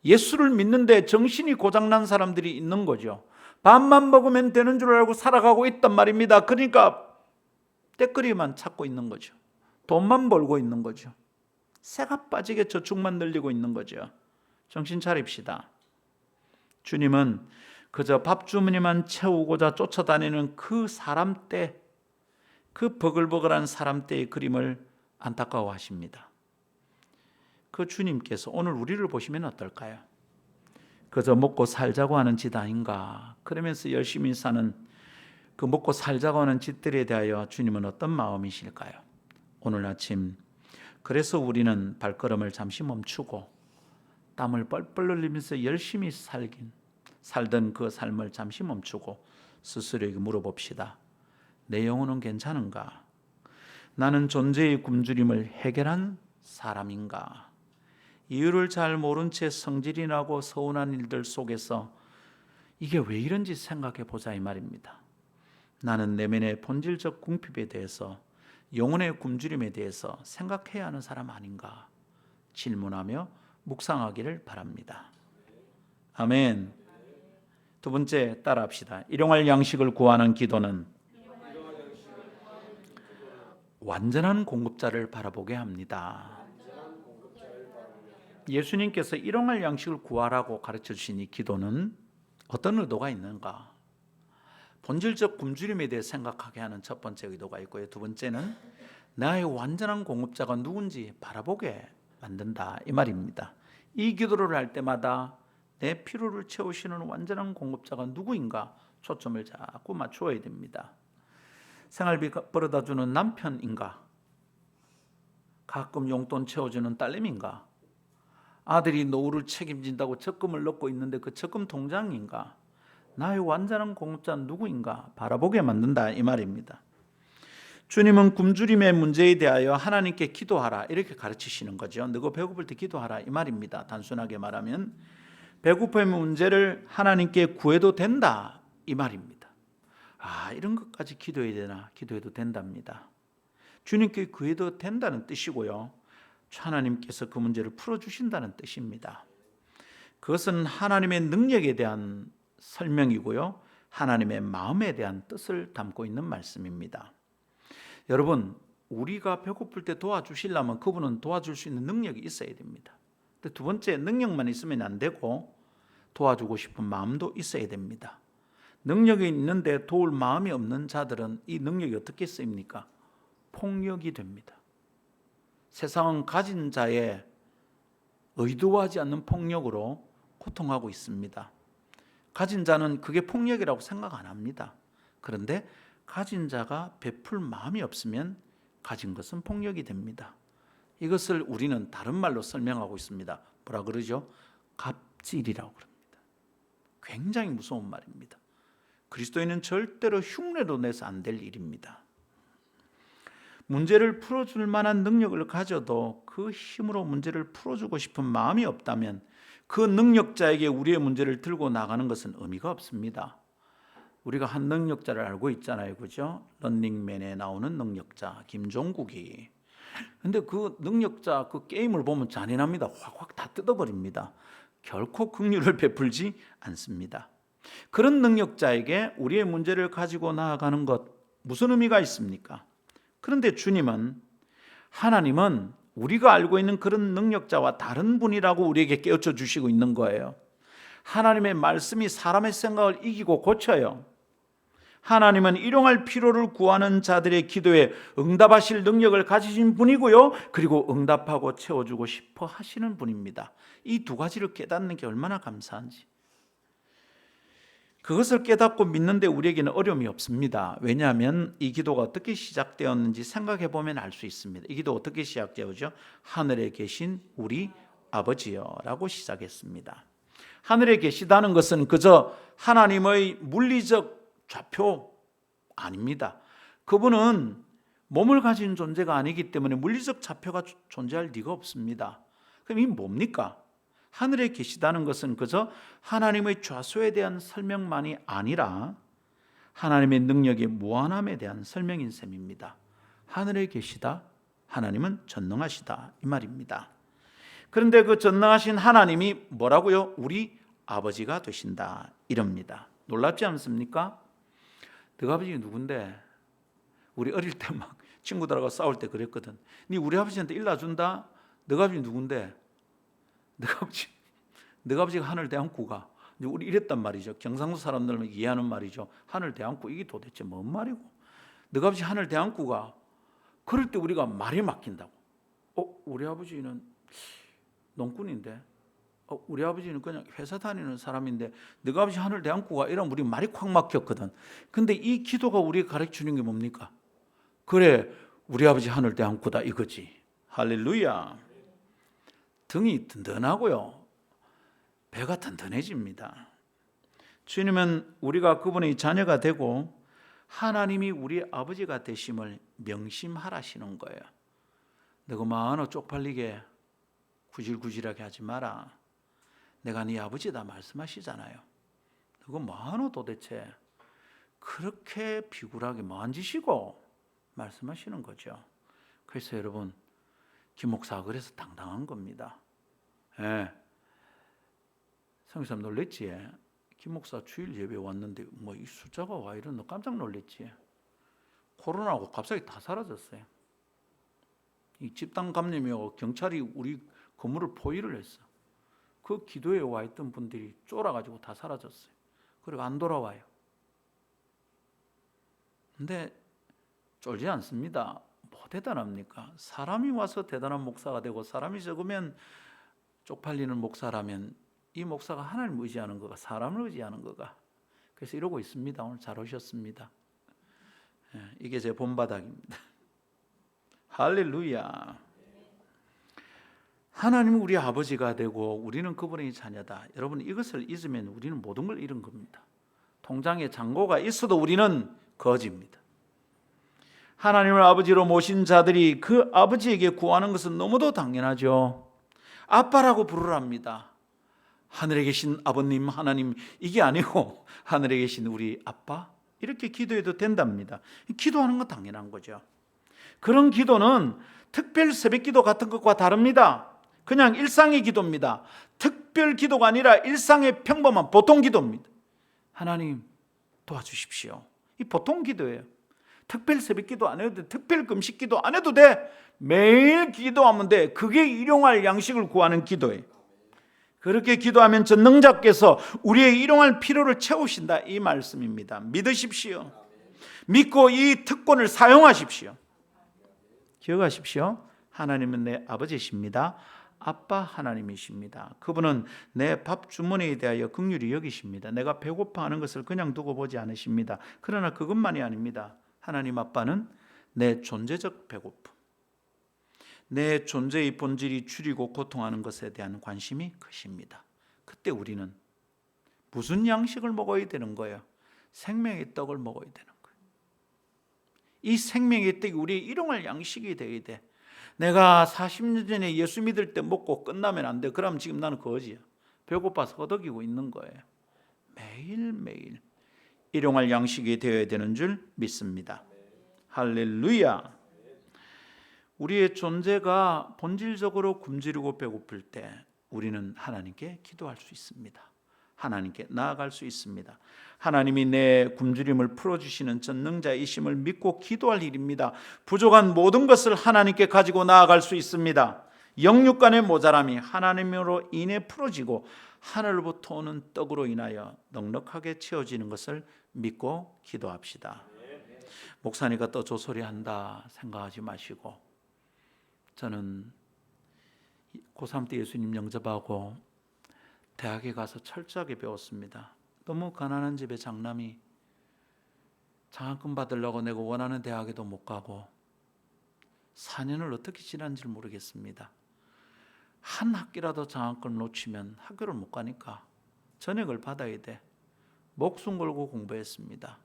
예수를 믿는데 정신이 고장난 사람들이 있는 거죠. 밥만 먹으면 되는 줄 알고 살아가고 있단 말입니다. 그러니까 때거리만 찾고 있는 거죠. 돈만 벌고 있는 거죠. 새가 빠지게 저축만 늘리고 있는 거죠. 정신 차립시다. 주님은 그저 밥주머니만 채우고자 쫓아다니는 그 사람 때, 그 버글버글한 사람 때의 그림을 안타까워하십니다. 그 주님께서 오늘 우리를 보시면 어떨까요? 그저 먹고 살자고 하는 짓 아닌가? 그러면서 열심히 사는 그 먹고 살자고 하는 짓들에 대하여 주님은 어떤 마음이실까요? 오늘 아침 그래서 우리는 발걸음을 잠시 멈추고 땀을 뻘뻘 흘리면서 열심히 살던 그 삶을 잠시 멈추고 스스로에게 물어봅시다. 내 영혼은 괜찮은가? 나는 존재의 굶주림을 해결한 사람인가? 이유를 잘 모른 채 성질이 나고 서운한 일들 속에서 이게 왜 이런지 생각해 보자 이 말입니다. 나는 내면의 본질적 궁핍에 대해서, 영혼의 굶주림에 대해서 생각해야 하는 사람 아닌가 질문하며 묵상하기를 바랍니다. 아멘. 두 번째 따라합시다. 일용할 양식을 구하는 기도는 완전한 공급자를 바라보게 합니다. 예수님께서 일용할 양식을 구하라고 가르쳐 주신 이 기도는 어떤 의도가 있는가? 본질적 굶주림에 대해 생각하게 하는 첫 번째 의도가 있고요. 두 번째는 나의 완전한 공급자가 누군지 바라보게 만든다 이 말입니다. 이 기도를 할 때마다 내 필요를 채우시는 완전한 공급자가 누구인가 초점을 자꾸 맞추어야 됩니다. 생활비 벌어다 주는 남편인가? 가끔 용돈 채워주는 딸내미인가? 아들이 노후를 책임진다고 적금을 넣고 있는데 그 적금 통장인가? 나의 완전한 공급자는 누구인가 바라보게 만든다 이 말입니다. 주님은 굶주림의 문제에 대하여 하나님께 기도하라 이렇게 가르치시는 거죠. 너가 배고플 때 기도하라 이 말입니다. 단순하게 말하면 배고픔의 문제를 하나님께 구해도 된다 이 말입니다. 이런 것까지 기도해야 되나? 기도해도 된답니다. 주님께 구해도 된다는 뜻이고요. 하나님께서 그 문제를 풀어주신다는 뜻입니다. 그것은 하나님의 능력에 대한 설명이고요. 하나님의 마음에 대한 뜻을 담고 있는 말씀입니다. 여러분, 우리가 배고플 때 도와주시려면 그분은 도와줄 수 있는 능력이 있어야 됩니다. 근데 두 번째, 능력만 있으면 안 되고 도와주고 싶은 마음도 있어야 됩니다. 능력이 있는데 도울 마음이 없는 자들은 이 능력이 어떻게 쓰입니까? 폭력이 됩니다. 세상은 가진 자의 의도하지 않는 폭력으로 고통하고 있습니다. 가진 자는 그게 폭력이라고 생각 안 합니다. 그런데 가진 자가 베풀 마음이 없으면 가진 것은 폭력이 됩니다. 이것을 우리는 다른 말로 설명하고 있습니다. 뭐라 그러죠? 갑질이라고 그럽니다. 굉장히 무서운 말입니다. 그리스도인은 절대로 흉내도 내서 안 될 일입니다. 문제를 풀어줄 만한 능력을 가져도 그 힘으로 문제를 풀어주고 싶은 마음이 없다면 그 능력자에게 우리의 문제를 들고 나가는 것은 의미가 없습니다. 우리가 한 능력자를 알고 있잖아요, 그죠? 런닝맨에 나오는 능력자 김종국이. 근데 그 능력자 그 게임을 보면 잔인합니다. 확확 다 뜯어버립니다. 결코 긍휼을 베풀지 않습니다. 그런 능력자에게 우리의 문제를 가지고 나아가는 것 무슨 의미가 있습니까? 그런데 주님은, 하나님은 우리가 알고 있는 그런 능력자와 다른 분이라고 우리에게 깨우쳐 주시고 있는 거예요. 하나님의 말씀이 사람의 생각을 이기고 고쳐요. 하나님은 일용할 필요를 구하는 자들의 기도에 응답하실 능력을 가지신 분이고요. 그리고 응답하고 채워주고 싶어 하시는 분입니다. 이 두 가지를 깨닫는 게 얼마나 감사한지. 그것을 깨닫고 믿는데 우리에게는 어려움이 없습니다. 왜냐하면 이 기도가 어떻게 시작되었는지 생각해 보면 알 수 있습니다. 이 기도 어떻게 시작되었죠? 하늘에 계신 우리 아버지여 라고 시작했습니다. 하늘에 계시다는 것은 그저 하나님의 물리적 좌표 아닙니다. 그분은 몸을 가진 존재가 아니기 때문에 물리적 좌표가 존재할 리가 없습니다. 그럼 이게 뭡니까? 하늘에 계시다는 것은 그저 하나님의 좌소에 대한 설명만이 아니라 하나님의 능력의 무한함에 대한 설명인 셈입니다. 하늘에 계시다, 하나님은 전능하시다 이 말입니다. 그런데 그 전능하신 하나님이 뭐라고요? 우리 아버지가 되신다 이럽니다. 놀랍지 않습니까? 너희 아버지가 누군데? 우리 어릴 때 막 친구들하고 싸울 때 그랬거든. 니 우리 아버지한테 일러준다? 너가 아버지 누군데? 너가 아버지가 하늘 대한구가. 우리 이랬단 말이죠. 경상도 사람들은 이해하는 말이죠. 하늘 대한구 이게 도대체 뭔 말이고? 너가 아버지 하늘 대한구가. 그럴 때 우리가 말이 막힌다고. 우리 아버지는 농꾼인데, 우리 아버지는 그냥 회사 다니는 사람인데 너가 아버지 하늘 대한구가 이러면 우리 말이 콱 막혔거든. 근데 이 기도가 우리가 가르쳐주는 게 뭡니까? 그래, 우리 아버지 하늘 대한구다 이거지. 할렐루야. 등이 든든하고요, 배가 든든해집니다. 주님은 우리가 그분의 자녀가 되고 하나님이 우리 아버지가 되심을 명심하라시는 거예요. 너가 마음으로 쪽팔리게 구질구질하게 하지 마라. 내가 네 아버지다 말씀하시잖아요. 너가 마음으로 도대체 그렇게 비굴하게 만지시고 말씀하시는 거죠. 그래서 여러분, 김 목사가 그래서 당당한 겁니다. 예. 성교사님 놀랬지? 김 목사 주일 예배 왔는데 뭐 이 숫자가 와 이런 너 깜짝 놀랬지? 코로나하고 갑자기 다 사라졌어요. 이 집단 감염이고 경찰이 우리 건물을 포위를 했어. 그 기도에 와 있던 분들이 쫄아가지고 다 사라졌어요. 그리고 안 돌아와요. 근데 쫄지 않습니다. 뭐 대단합니까? 사람이 와서 대단한 목사가 되고 사람이 적으면 쪽팔리는 목사라면 이 목사가 하나님을 의지하는 거가 사람을 의지하는 거가. 그래서 이러고 있습니다. 오늘 잘 오셨습니다. 이게 제 본바닥입니다. 할렐루야. 하나님은 우리 아버지가 되고 우리는 그분의 자녀다. 여러분, 이것을 잊으면 우리는 모든 걸 잃은 겁니다. 통장에 잔고가 있어도 우리는 거지입니다. 하나님을 아버지로 모신 자들이 그 아버지에게 구하는 것은 너무도 당연하죠. 아빠라고 부르랍니다. 하늘에 계신 아버님 하나님, 이게 아니고 하늘에 계신 우리 아빠, 이렇게 기도해도 된답니다. 기도하는 건 당연한 거죠. 그런 기도는 특별 새벽기도 같은 것과 다릅니다. 그냥 일상의 기도입니다. 특별 기도가 아니라 일상의 평범한 보통 기도입니다. 하나님 도와주십시오. 이 보통 기도예요. 특별 새벽기도 안 해도 돼. 특별 금식기도 안 해도 돼. 매일 기도하면 돼. 그게 일용할 양식을 구하는 기도예요. 그렇게 기도하면 전능자께서 우리의 일용할 필요를 채우신다, 이 말씀입니다. 믿으십시오. 믿고 이 특권을 사용하십시오. 기억하십시오. 하나님은 내 아버지십니다. 아빠 하나님이십니다. 그분은 내 밥 주머니에 대하여 긍휼히 여기십니다. 내가 배고파하는 것을 그냥 두고 보지 않으십니다. 그러나 그것만이 아닙니다. 하나님 아빠는 내 존재적 배고픔, 내 존재의 본질이 줄이고 고통하는 것에 대한 관심이 크십니다. 그때 우리는 무슨 양식을 먹어야 되는 거예요? 생명의 떡을 먹어야 되는 거예요. 이 생명의 떡이 우리의 일용할 양식이 되어야 돼. 내가 40년 전에 예수 믿을 때 먹고 끝나면 안 돼. 그럼 지금 나는 거지야. 배고파서 허덕이고 있는 거예요. 매일매일 일용할 양식이 되어야 되는 줄 믿습니다. 할렐루야. 우리의 존재가 본질적으로 굶주리고 배고플 때 우리는 하나님께 기도할 수 있습니다. 하나님께 나아갈 수 있습니다. 하나님이 내 굶주림을 풀어주시는 전능자이심을 믿고 기도할 일입니다. 부족한 모든 것을 하나님께 가지고 나아갈 수 있습니다. 영육간의 모자람이 하나님으로 인해 풀어지고 하늘로부터 오는 떡으로 인하여 넉넉하게 채워지는 것을 믿고 기도합시다. 목사니까 또 조소리한다 생각하지 마시고, 저는 고3 때 예수님 영접하고 대학에 가서 철저하게 배웠습니다. 너무 가난한 집의 장남이 장학금 받으려고 내가 원하는 대학에도 못 가고 4년을 어떻게 지난지 모르겠습니다. 한 학기라도 장학금을 놓치면 학교를 못 가니까 전액을 받아야 돼. 목숨 걸고 공부했습니다.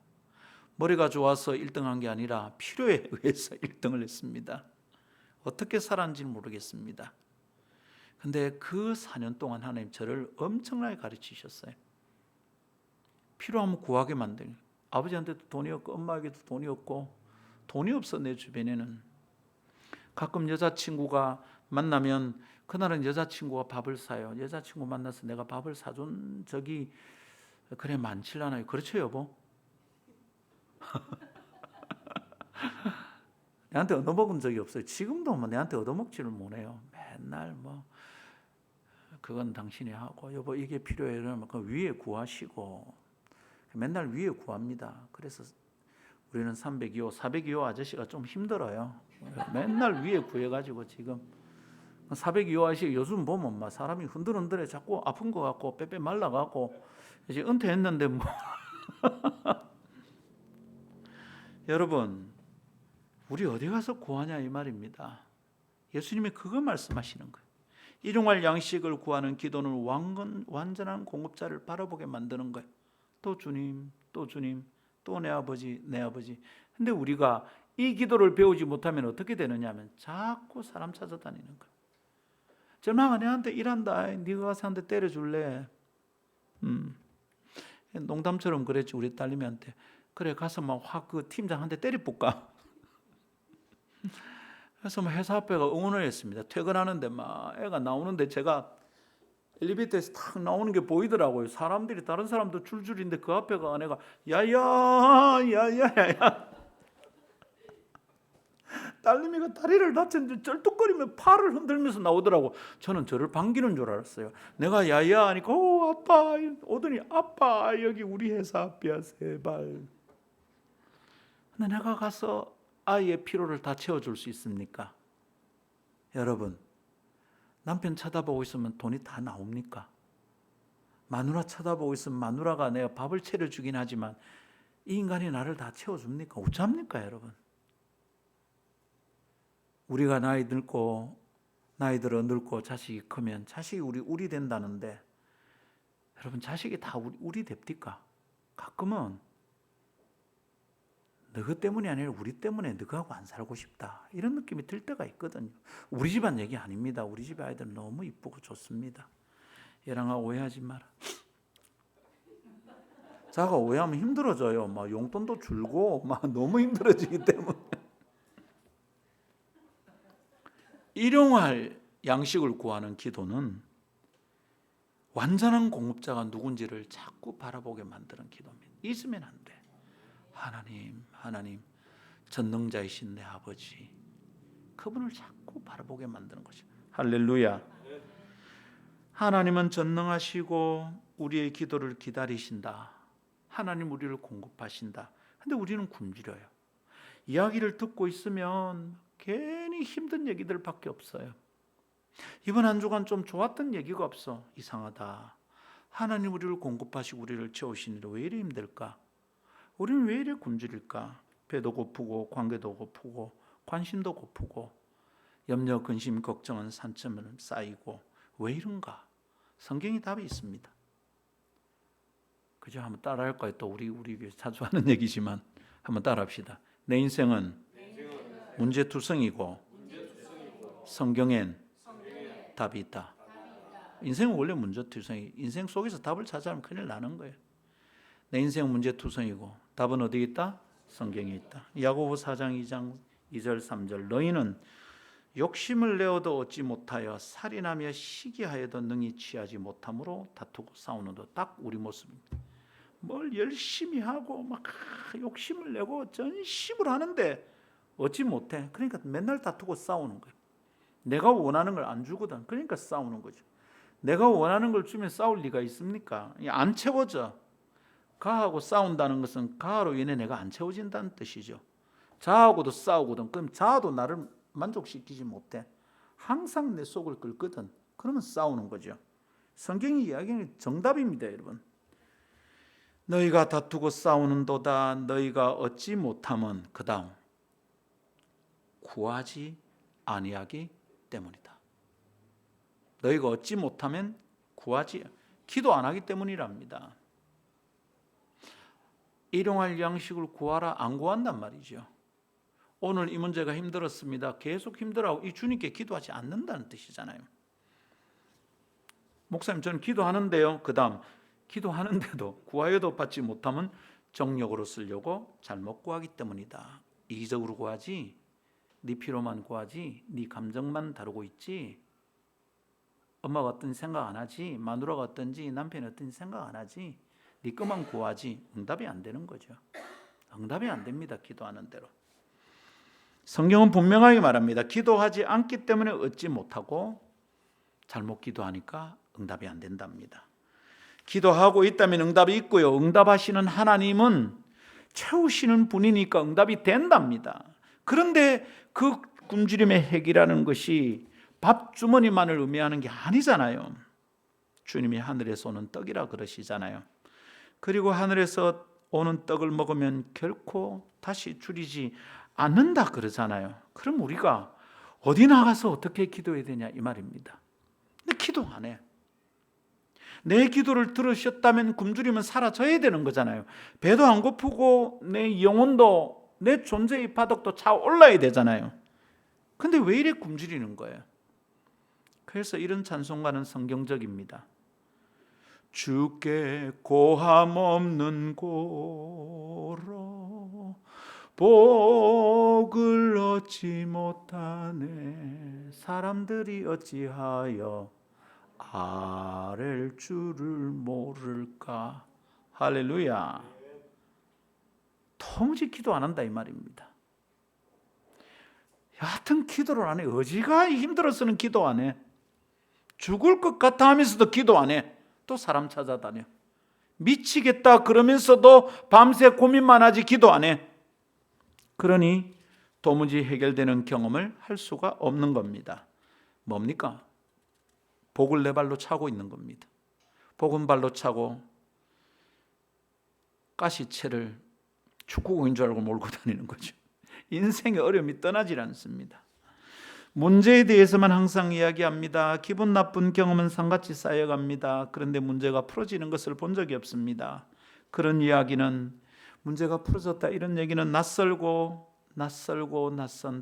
머리가 좋아서 1등한 게 아니라 필요에 의해서 1등을 했습니다. 어떻게 살았는지 모르겠습니다. 근데 그 4년 동안 하나님 저를 엄청나게 가르치셨어요. 필요하면 구하게 만들고, 아버지한테도 돈이 없고 엄마에게도 돈이 없고 돈이 없어. 내 주변에는 가끔 여자친구가 만나면 그날은 여자친구가 밥을 사요. 여자친구 만나서 내가 밥을 사준 적이 그래 많질 않아요. 그렇죠 여보? 내한테 얻어먹은 적이 없어요. 지금도 뭐 내한테 얻어먹지를 못해요. 맨날 뭐 그건 당신이 하고 여보 이게 필요해 이러면 그 위에 구하시고 맨날 위에 구합니다. 그래서 우리는 302호, 402호 아저씨가 좀 힘들어요. 맨날 위에 구해가지고 지금 402호 아저씨 요즘 보면 막 사람이 흔들흔들해 자꾸 아픈 것 같고 빼빼 말라가고 이제 은퇴했는데 뭐 여러분 우리 어디 가서 구하냐 이 말입니다. 예수님이 그거 말씀하시는 거예요. 일용할 양식을 구하는 기도는 완전한 공급자를 바라보게 만드는 거예요. 또 주님, 또 주님, 또 내 아버지, 내 아버지. 근데 우리가 이 기도를 배우지 못하면 어떻게 되느냐 하면 자꾸 사람 찾아다니는 거예요. 절망아 내한테 일한다. 네가 가서 한 대 때려줄래? 농담처럼 그랬지 우리 딸님한테. 그래 가서 막 확 그 팀장 한 대 때려볼까? 그래서 막 회사 앞에가 응원을 했습니다. 퇴근하는데 막 애가 나오는데 제가 엘리베이터에서 탁 나오는 게 보이더라고요. 사람들이 다른 사람도 줄줄인데 그 앞에가 아내가 야야 딸내미가 다리를 다쳤는데 쩔뚝거리며 팔을 흔들면서 나오더라고. 저는 저를 반기는 줄 알았어요. 내가 야야 하니까 아빠 오더니 아빠 여기 우리 회사 앞이야 제발. 근데 내가 가서 아이의 피로를 다 채워줄 수 있습니까? 여러분 남편 쳐다보고 있으면 돈이 다 나옵니까? 마누라 쳐다보고 있으면 마누라가 내가 밥을 차려주긴 하지만 이 인간이 나를 다 채워줍니까? 어쩝니까 여러분? 우리가 나이 들고 나이들어 늙고 자식이 크면 자식이 우리 된다는데 여러분 자식이 다 우리 됩니까? 가끔은 너희 때문이 아니라 우리 때문에 너하고 안 살고 싶다 이런 느낌이 들 때가 있거든요. 우리 집안 얘기 아닙니다. 우리 집 아이들 너무 이쁘고 좋습니다. 얘랑아 오해하지 마라. 자가 오해하면 힘들어져요. 막 용돈도 줄고 막 너무 힘들어지기 때문에 일용할 양식을 구하는 기도는 완전한 공급자가 누군지를 자꾸 바라보게 만드는 기도입니다. 잊으면 안 돼. 하나님 전능자이신 내 아버지 그분을 자꾸 바라보게 만드는 거죠. 할렐루야. 하나님은 전능하시고 우리의 기도를 기다리신다. 하나님 우리를 공급하신다. 근데 우리는 굶주려요. 이야기를 듣고 있으면 괜히 힘든 얘기들밖에 없어요. 이번 한 주간 좀 좋았던 얘기가 없어. 이상하다. 하나님 우리를 공급하시고 우리를 채우시는데 왜 이리 힘들까? 우리는 왜 이리 굶주릴까? 배도 고프고 관계도 고프고 관심도 고프고 염려, 근심, 걱정은 산처럼 쌓이고 왜 이런가? 성경이 답이 있습니다. 그죠? 한번 따라할까요? 또 우리 자주 하는 얘기지만 한번 따라합시다. 내 인생은 문제투성이고 성경엔 답이 있다. 인생은 원래 문제투성이. 인생 속에서 답을 찾아하면 큰일 나는 거예요. 내 인생은 문제투성이고 답은 어디 있다? 성경에 있다. 야고보 4장 2장 2절 3절 너희는 욕심을 내어도 얻지 못하여 살인하며 시기하여도 능히 취하지 못함으로 다투고 싸우는도 딱 우리 모습입니다. 뭘 열심히 하고 막 욕심을 내고 전심을 하는데 얻지 못해. 그러니까 맨날 다투고 싸우는 거예요. 내가 원하는 걸 안 주거든. 그러니까 싸우는 거죠. 내가 원하는 걸 주면 싸울 리가 있습니까? 안 채워져. 가하고 싸운다는 것은 가로 인해 내가 안 채워진다는 뜻이죠. 자하고도 싸우거든. 그럼 자아도 나를 만족시키지 못해. 항상 내 속을 긁거든. 그러면 싸우는 거죠. 성경이 이야기하는 정답입니다, 여러분. 너희가 다투고 싸우는도다. 너희가 얻지 못함은 그 다음 구하지 아니하기 때문이다. 너희가 얻지 못하면 기도 안 하기 때문이랍니다. 일용할 양식을 구하라 안 구한단 말이죠. 오늘 이 문제가 힘들었습니다. 계속 힘들어하고 이 주님께 기도하지 않는다는 뜻이잖아요. 목사님 저는 기도하는데요. 그 다음 기도하는데도 구하여도 받지 못하면 정력으로 쓰려고 잘못 구하기 때문이다. 이기적으로 구하지 네 필요만 구하지 네 감정만 다루고 있지 엄마가 어떤지 생각 안 하지 마누라가 어떤지 남편이 어떤지 생각 안 하지 네 것만 구하지 응답이 안 되는 거죠. 응답이 안 됩니다. 기도하는 대로. 성경은 분명하게 말합니다. 기도하지 않기 때문에 얻지 못하고 잘못 기도하니까 응답이 안 된답니다. 기도하고 있다면 응답이 있고요. 응답하시는 하나님은 채우시는 분이니까 응답이 된답니다. 그런데 그 굶주림의 핵이라는 것이 밥 주머니만을 의미하는 게 아니잖아요. 주님이 하늘에서 오는 떡이라 그러시잖아요. 그리고 하늘에서 오는 떡을 먹으면 결코 다시 줄이지 않는다 그러잖아요. 그럼 우리가 어디 나가서 어떻게 기도해야 되냐 이 말입니다. 근데 기도 안 해. 내 기도를 들으셨다면 굶주림은 사라져야 되는 거잖아요. 배도 안 고프고 내 영혼도 내 존재의 바닥도 차올라야 되잖아요. 근데 왜 이래 굶주리는 거예요? 그래서 이런 찬송가는 성경적입니다. 주께 고함 없는 고로 복을 얻지 못하네 사람들이 어찌하여 아랠 줄을 모를까. 할렐루야. 도무지 기도 안 한다 이 말입니다. 여하튼 기도를 안 해. 어지가 힘들어서는 기도 안 해. 죽을 것 같아 하면서도 기도 안 해. 또 사람 찾아다녀. 미치겠다 그러면서도 밤새 고민만 하지 기도 안 해. 그러니 도무지 해결되는 경험을 할 수가 없는 겁니다. 뭡니까? 복을 내 발로 차고 있는 겁니다. 복은 발로 차고 가시채를 축구공인 줄 알고 몰고 다니는 거죠. 인생의 어려움이 떠나질 않습니다. 문제에 대해서만 항상 이야기합니다. 기분 나쁜 경험은 산같이 쌓여갑니다. 그런데 문제가 풀어지는 것을 본 적이 없습니다. 그런 이야기는 문제가 풀어졌다 이런 얘기는 낯선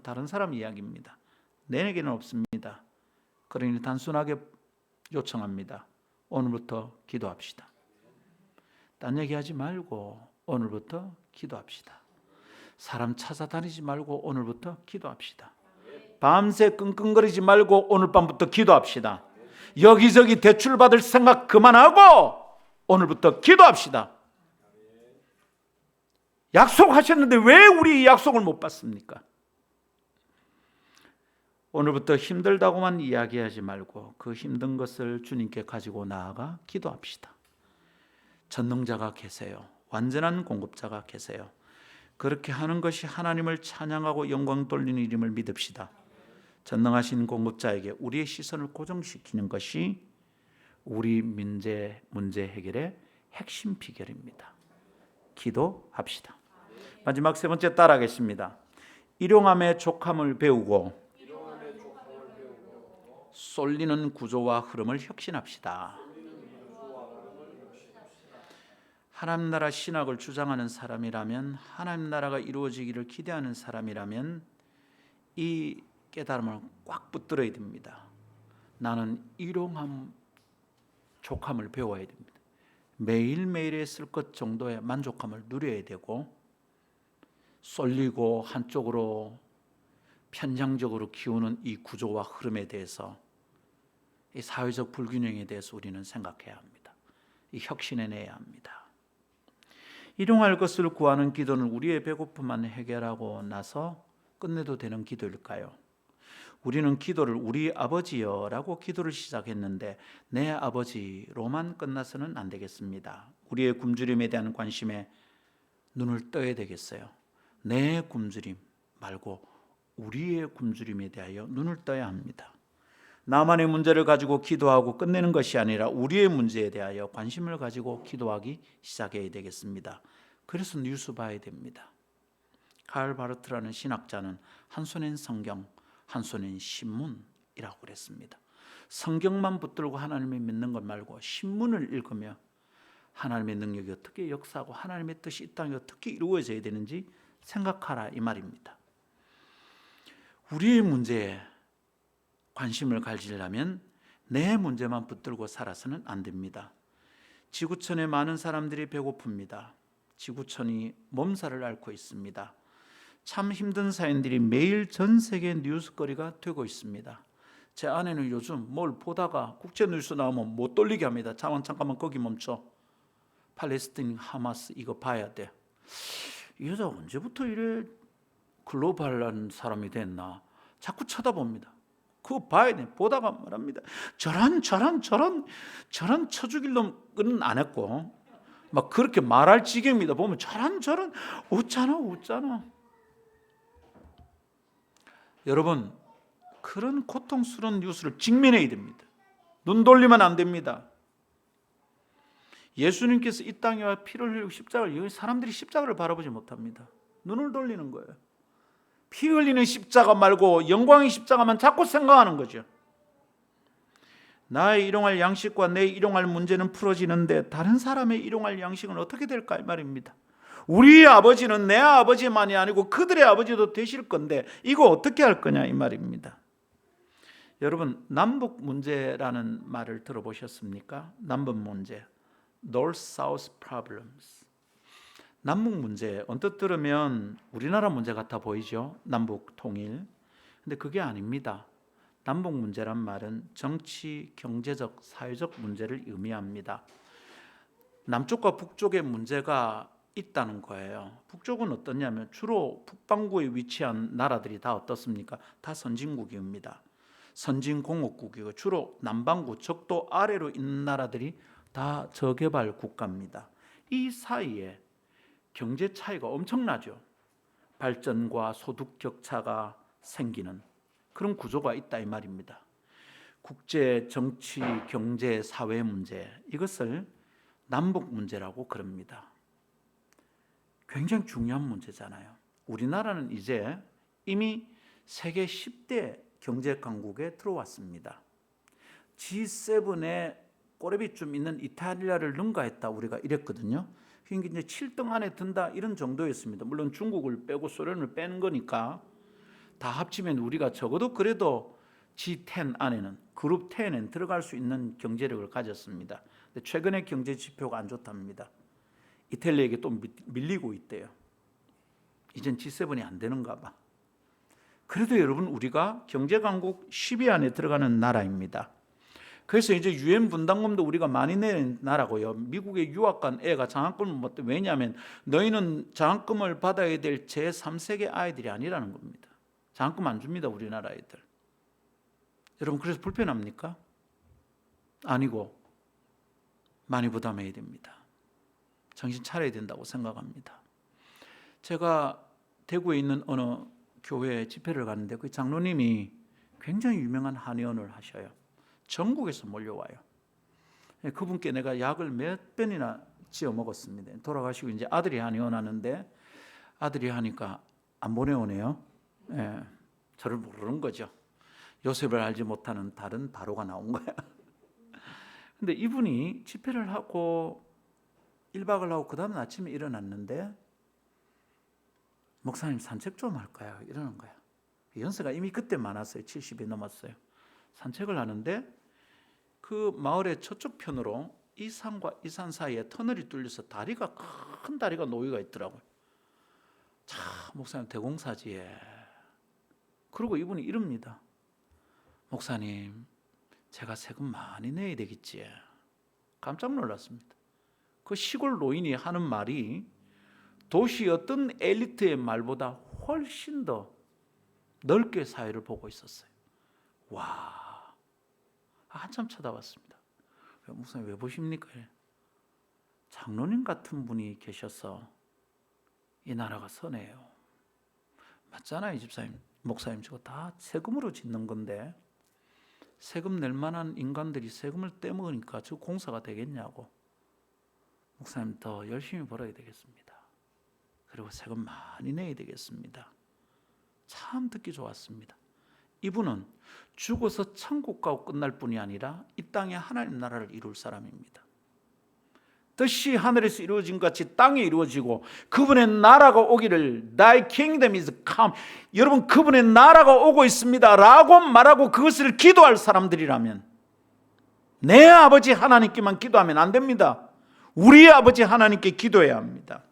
다른 사람 이야기입니다. 내게는 없습니다. 그러니 단순하게 요청합니다. 오늘부터 기도합시다. 딴 얘기하지 말고 오늘부터 기도합시다. 사람 찾아다니지 말고 오늘부터 기도합시다. 밤새 끙끙거리지 말고 오늘 밤부터 기도합시다. 여기저기 대출 받을 생각 그만하고 오늘부터 기도합시다. 약속하셨는데 왜 우리 약속을 못 받습니까? 오늘부터 힘들다고만 이야기하지 말고 그 힘든 것을 주님께 가지고 나아가 기도합시다. 전능자가 계세요. 완전한 공급자가 계세요. 그렇게 하는 것이 하나님을 찬양하고 영광 돌리는 일임을 믿읍시다. 전능하신 공급자에게 우리의 시선을 고정시키는 것이 우리 문제 해결의 핵심 비결입니다. 기도합시다. 마지막 세 번째 따라하겠습니다. 일용함의 족함을 배우고 쏠리는 구조와 흐름을 혁신합시다. 하나님 나라 신학을 주장하는 사람이라면, 하나님 나라가 이루어지기를 기대하는 사람이라면 이 깨달음을 꽉 붙들어야 됩니다. 나는 일용함, 족함을 배워야 됩니다. 매일매일에 쓸 것 정도의 만족함을 누려야 되고, 쏠리고 한쪽으로 편향적으로 기우는 이 구조와 흐름에 대해서, 이 사회적 불균형에 대해서 우리는 생각해야 합니다. 이 혁신해내야 합니다. 일용할 것을 구하는 기도는 우리의 배고픔만 해결하고 나서 끝내도 되는 기도일까요? 우리는 기도를 우리 아버지여라고 기도를 시작했는데 내 아버지로만 끝나서는 안 되겠습니다. 우리의 굶주림에 대한 관심에 눈을 떠야 되겠어요. 내 굶주림 말고 우리의 굶주림에 대하여 눈을 떠야 합니다. 나만의 문제를 가지고 기도하고 끝내는 것이 아니라 우리의 문제에 대하여 관심을 가지고 기도하기 시작해야 되겠습니다. 그래서 뉴스 봐야 됩니다. 카를 바르트라는 신학자는 한 손엔 성경, 한 손엔 신문이라고 그랬습니다. 성경만 붙들고 하나님을 믿는 것 말고 신문을 읽으며 하나님의 능력이 어떻게 역사하고 하나님의 뜻이 이 땅에 어떻게 이루어져야 되는지 생각하라 이 말입니다. 우리의 문제에 관심을 가지려면 내 문제만 붙들고 살아서는 안 됩니다. 지구촌에 많은 사람들이 배고픕니다. 지구촌이 몸살을 앓고 있습니다. 참 힘든 사연들이 매일 전 세계 뉴스거리가 되고 있습니다. 제 아내는 요즘 뭘 보다가 국제뉴스 나오면 못 돌리게 합니다. 잠깐만 거기 멈춰. 팔레스타인 하마스 이거 봐야 돼. 이 여자 언제부터 이래 글로벌한 사람이 됐나 자꾸 쳐다봅니다. 그거 봐야 돼. 보다가 말합니다. 저런 쳐 죽일 놈은 안 했고 막 그렇게 말할 지경입니다. 보면 저런 웃잖아. 여러분, 그런 고통스러운 뉴스를 직면해야 됩니다. 눈 돌리면 안 됩니다. 예수님께서 이 땅에 와 피를 흘리고 십자가를, 사람들이 십자가를 바라보지 못합니다. 눈을 돌리는 거예요. 피 흘리는 십자가 말고 영광의 십자가만 자꾸 생각하는 거죠. 나의 일용할 양식과 내 일용할 문제는 풀어지는데 다른 사람의 일용할 양식은 어떻게 될까 이 말입니다. 우리 아버지는 내 아버지만이 아니고 그들의 아버지도 되실 건데 이거 어떻게 할 거냐 이 말입니다. 여러분, 남북 문제라는 말을 들어보셨습니까? 남북 문제, North-South Problems. 남북 문제, 언뜻 들으면 우리나라 문제 같아 보이죠? 남북 통일. 근데 그게 아닙니다. 남북 문제란 말은 정치, 경제적, 사회적 문제를 의미합니다. 남쪽과 북쪽의 문제가 있다는 거예요. 북쪽은 어떠냐면 주로 북반구에 위치한 나라들이 다 어떻습니까? 다 선진국입니다. 선진공업국이고 주로 남반구, 적도 아래로 있는 나라들이 다 저개발 국가입니다. 이 사이에 경제 차이가 엄청나죠. 발전과 소득 격차가 생기는 그런 구조가 있다 이 말입니다. 국제 정치, 경제, 사회 문제, 이것을 남북 문제라고 그럽니다. 굉장히 중요한 문제잖아요. 우리나라는 이제 이미 세계 10대 경제 강국에 들어왔습니다. G7에 꼬레비쯤 있는 이탈리아를 능가했다 우리가 이랬거든요. 그러니까 이제 7등 안에 든다 이런 정도였습니다. 물론 중국을 빼고 소련을 뺀 거니까 다 합치면 우리가 적어도 그래도 G10 안에는, 그룹 10에는 들어갈 수 있는 경제력을 가졌습니다. 근데 최근에 경제 지표가 안 좋답니다. 이탈리아에게 또 밀리고 있대요. 이젠 G7이 안 되는가 봐. 그래도 여러분, 우리가 경제 강국 10위 안에 들어가는 나라입니다. 그래서 이제 유엔 분담금도 우리가 많이 내는 나라고요. 미국에 유학 간 애가 장학금을 못 받대. 왜냐하면 너희는 장학금을 받아야 될 제3세계 아이들이 아니라는 겁니다. 장학금 안 줍니다, 우리나라 애들. 여러분, 그래서 불편합니까? 아니고 많이 부담해야 됩니다. 정신 차려야 된다고 생각합니다. 제가 대구에 있는 어느 교회 집회를 갔는데 그 장로님이 굉장히 유명한 한의원을 하셔요. 전국에서 몰려와요. 그분께 내가 약을 몇 번이나 지어 먹었습니다. 돌아가시고 이제 아들이 한의원 하는데 아들이 하니까 안 보내오네요. 예, 저를 모르는 거죠. 요셉을 알지 못하는 다른 바로가 나온 거야. 근데 이분이 집회를 하고 1박을 하고 그 다음 아침에 일어났는데 목사님 산책 좀 할까요? 이러는 거야. 연세가 이미 그때 많았어요. 70이 넘었어요. 산책을 하는데 그 마을의 저쪽 편으로 이 산과 이 산 사이에 터널이 뚫려서 큰 다리가 놓여가 있더라고요. 참, 목사님 대공사지에. 그리고 이분이 이럽니다. 목사님, 제가 세금 많이 내야 되겠지. 깜짝 놀랐습니다. 그 시골 노인이 하는 말이 도시 어떤 엘리트의 말보다 훨씬 더 넓게 사회를 보고 있었어요. 와, 한참 쳐다봤습니다. 목사님 왜 보십니까? 장로님 같은 분이 계셔서 이 나라가 선해요. 맞잖아요, 집사님. 목사님, 저거 다 세금으로 짓는 건데 세금 낼 만한 인간들이 세금을 떼먹으니까 저 공사가 되겠냐고. 목사님, 더 열심히 벌어야 되겠습니다. 그리고 세금 많이 내야 되겠습니다. 참 듣기 좋았습니다. 이분은 죽어서 천국 가고 끝날 뿐이 아니라 이 땅에 하나님 나라를 이룰 사람입니다. 뜻이 하늘에서 이루어진 같이 땅에 이루어지고 그분의 나라가 오기를 Thy kingdom is come. 여러분, 그분의 나라가 오고 있습니다 라고 말하고 그것을 기도할 사람들이라면 내 아버지 하나님께만 기도하면 안 됩니다. 우리 아버지 하나님께 기도해야 합니다.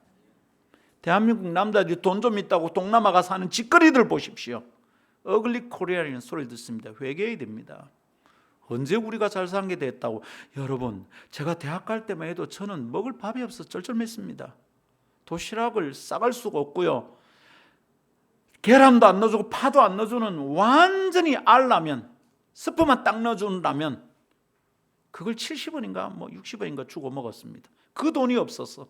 대한민국 남자들이 돈 좀 있다고 동남아가 사는 짓거리들 보십시오. 어글리 코리아라는 소리를 듣습니다. 회개해야 됩니다. 언제 우리가 잘 사는 게 됐다고. 여러분, 제가 대학 갈 때만 해도 저는 먹을 밥이 없어서 쩔쩔맸습니다. 도시락을 싸갈 수가 없고요. 계란도 안 넣어주고 파도 안 넣어주는 완전히 알라면, 스프만 딱 넣어주는 라면, 그걸 70원인가 뭐 60원인가 주고 먹었습니다. 그 돈이 없었어.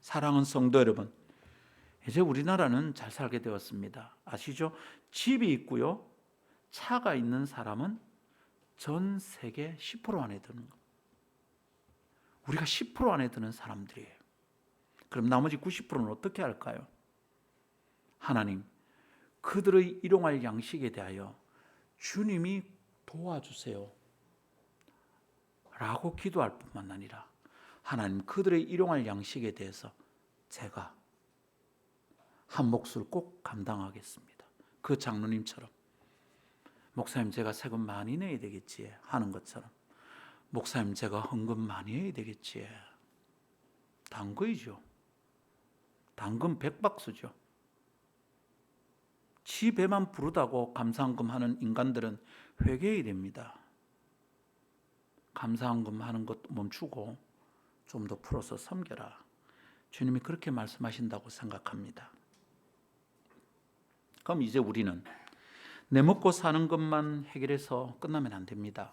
사랑하는 성도 여러분, 이제 우리나라는 잘 살게 되었습니다. 아시죠? 집이 있고요, 차가 있는 사람은 전 세계 10% 안에 드는 겁니다. 우리가 10% 안에 드는 사람들이에요. 그럼 나머지 90%는 어떻게 할까요? 하나님, 그들의 일용할 양식에 대하여 주님이 도와주세요 라고 기도할 뿐만 아니라, 하나님, 그들의 일용할 양식에 대해서 제가 한 몫을 꼭 감당하겠습니다. 그 장로님처럼, 목사님 제가 세금 많이 내야 되겠지 하는 것처럼, 목사님 제가 헌금 많이 해야 되겠지. 단거이죠. 당근 100박스죠. 지 배만 부르다고 감사헌금 하는 인간들은 회개해야 됩니다. 감사헌금 하는 것 멈추고 좀 더 풀어서 섬겨라. 주님이 그렇게 말씀하신다고 생각합니다. 그럼 이제 우리는 내 먹고 사는 것만 해결해서 끝나면 안 됩니다.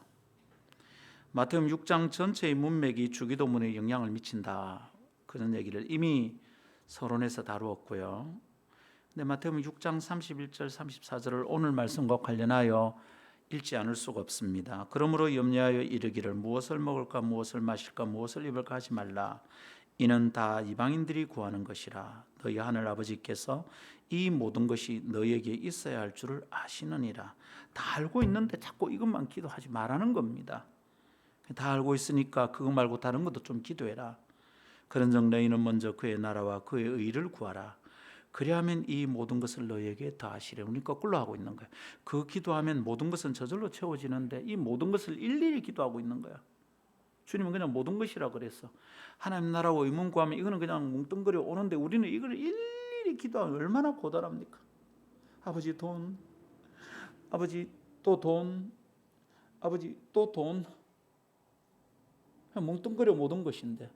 마태복음 6장 전체의 문맥이 주기도문에 영향을 미친다, 그런 얘기를 이미 서론에서 다루었고요. 근데 마태복음 6장 31절 34절을 오늘 말씀과 관련하여 읽지 않을 수가 없습니다. 그러므로 염려하여 이르기를 무엇을 먹을까 무엇을 마실까 무엇을 입을까 하지 말라. 이는 다 이방인들이 구하는 것이라. 너희 하늘 아버지께서 이 모든 것이 너희에게 있어야 할 줄을 아시느니라. 다 알고 있는데 자꾸 이것만 기도하지 말라는 겁니다. 다 알고 있으니까 그거 말고 다른 것도 좀 기도해라. 그런즉 너희는 먼저 그의 나라와 그의 의를 구하라. 그리하면 이 모든 것을 너희에게 더하시리라. 우리 거꾸로 하고 있는 거야. 그 기도하면 모든 것은 저절로 채워지는데 이 모든 것을 일일이 기도하고 있는 거야. 주님은 그냥 모든 것이라 그랬어. 하나님 나라와 의문 구하면 이거는 그냥 뭉뚱그려 오는데 우리는 이걸 일일이 기도하면 얼마나 고달합니까? 아버지 돈, 아버지 또 돈, 아버지 또 돈. 그냥 뭉뚱그려 모든 것인데,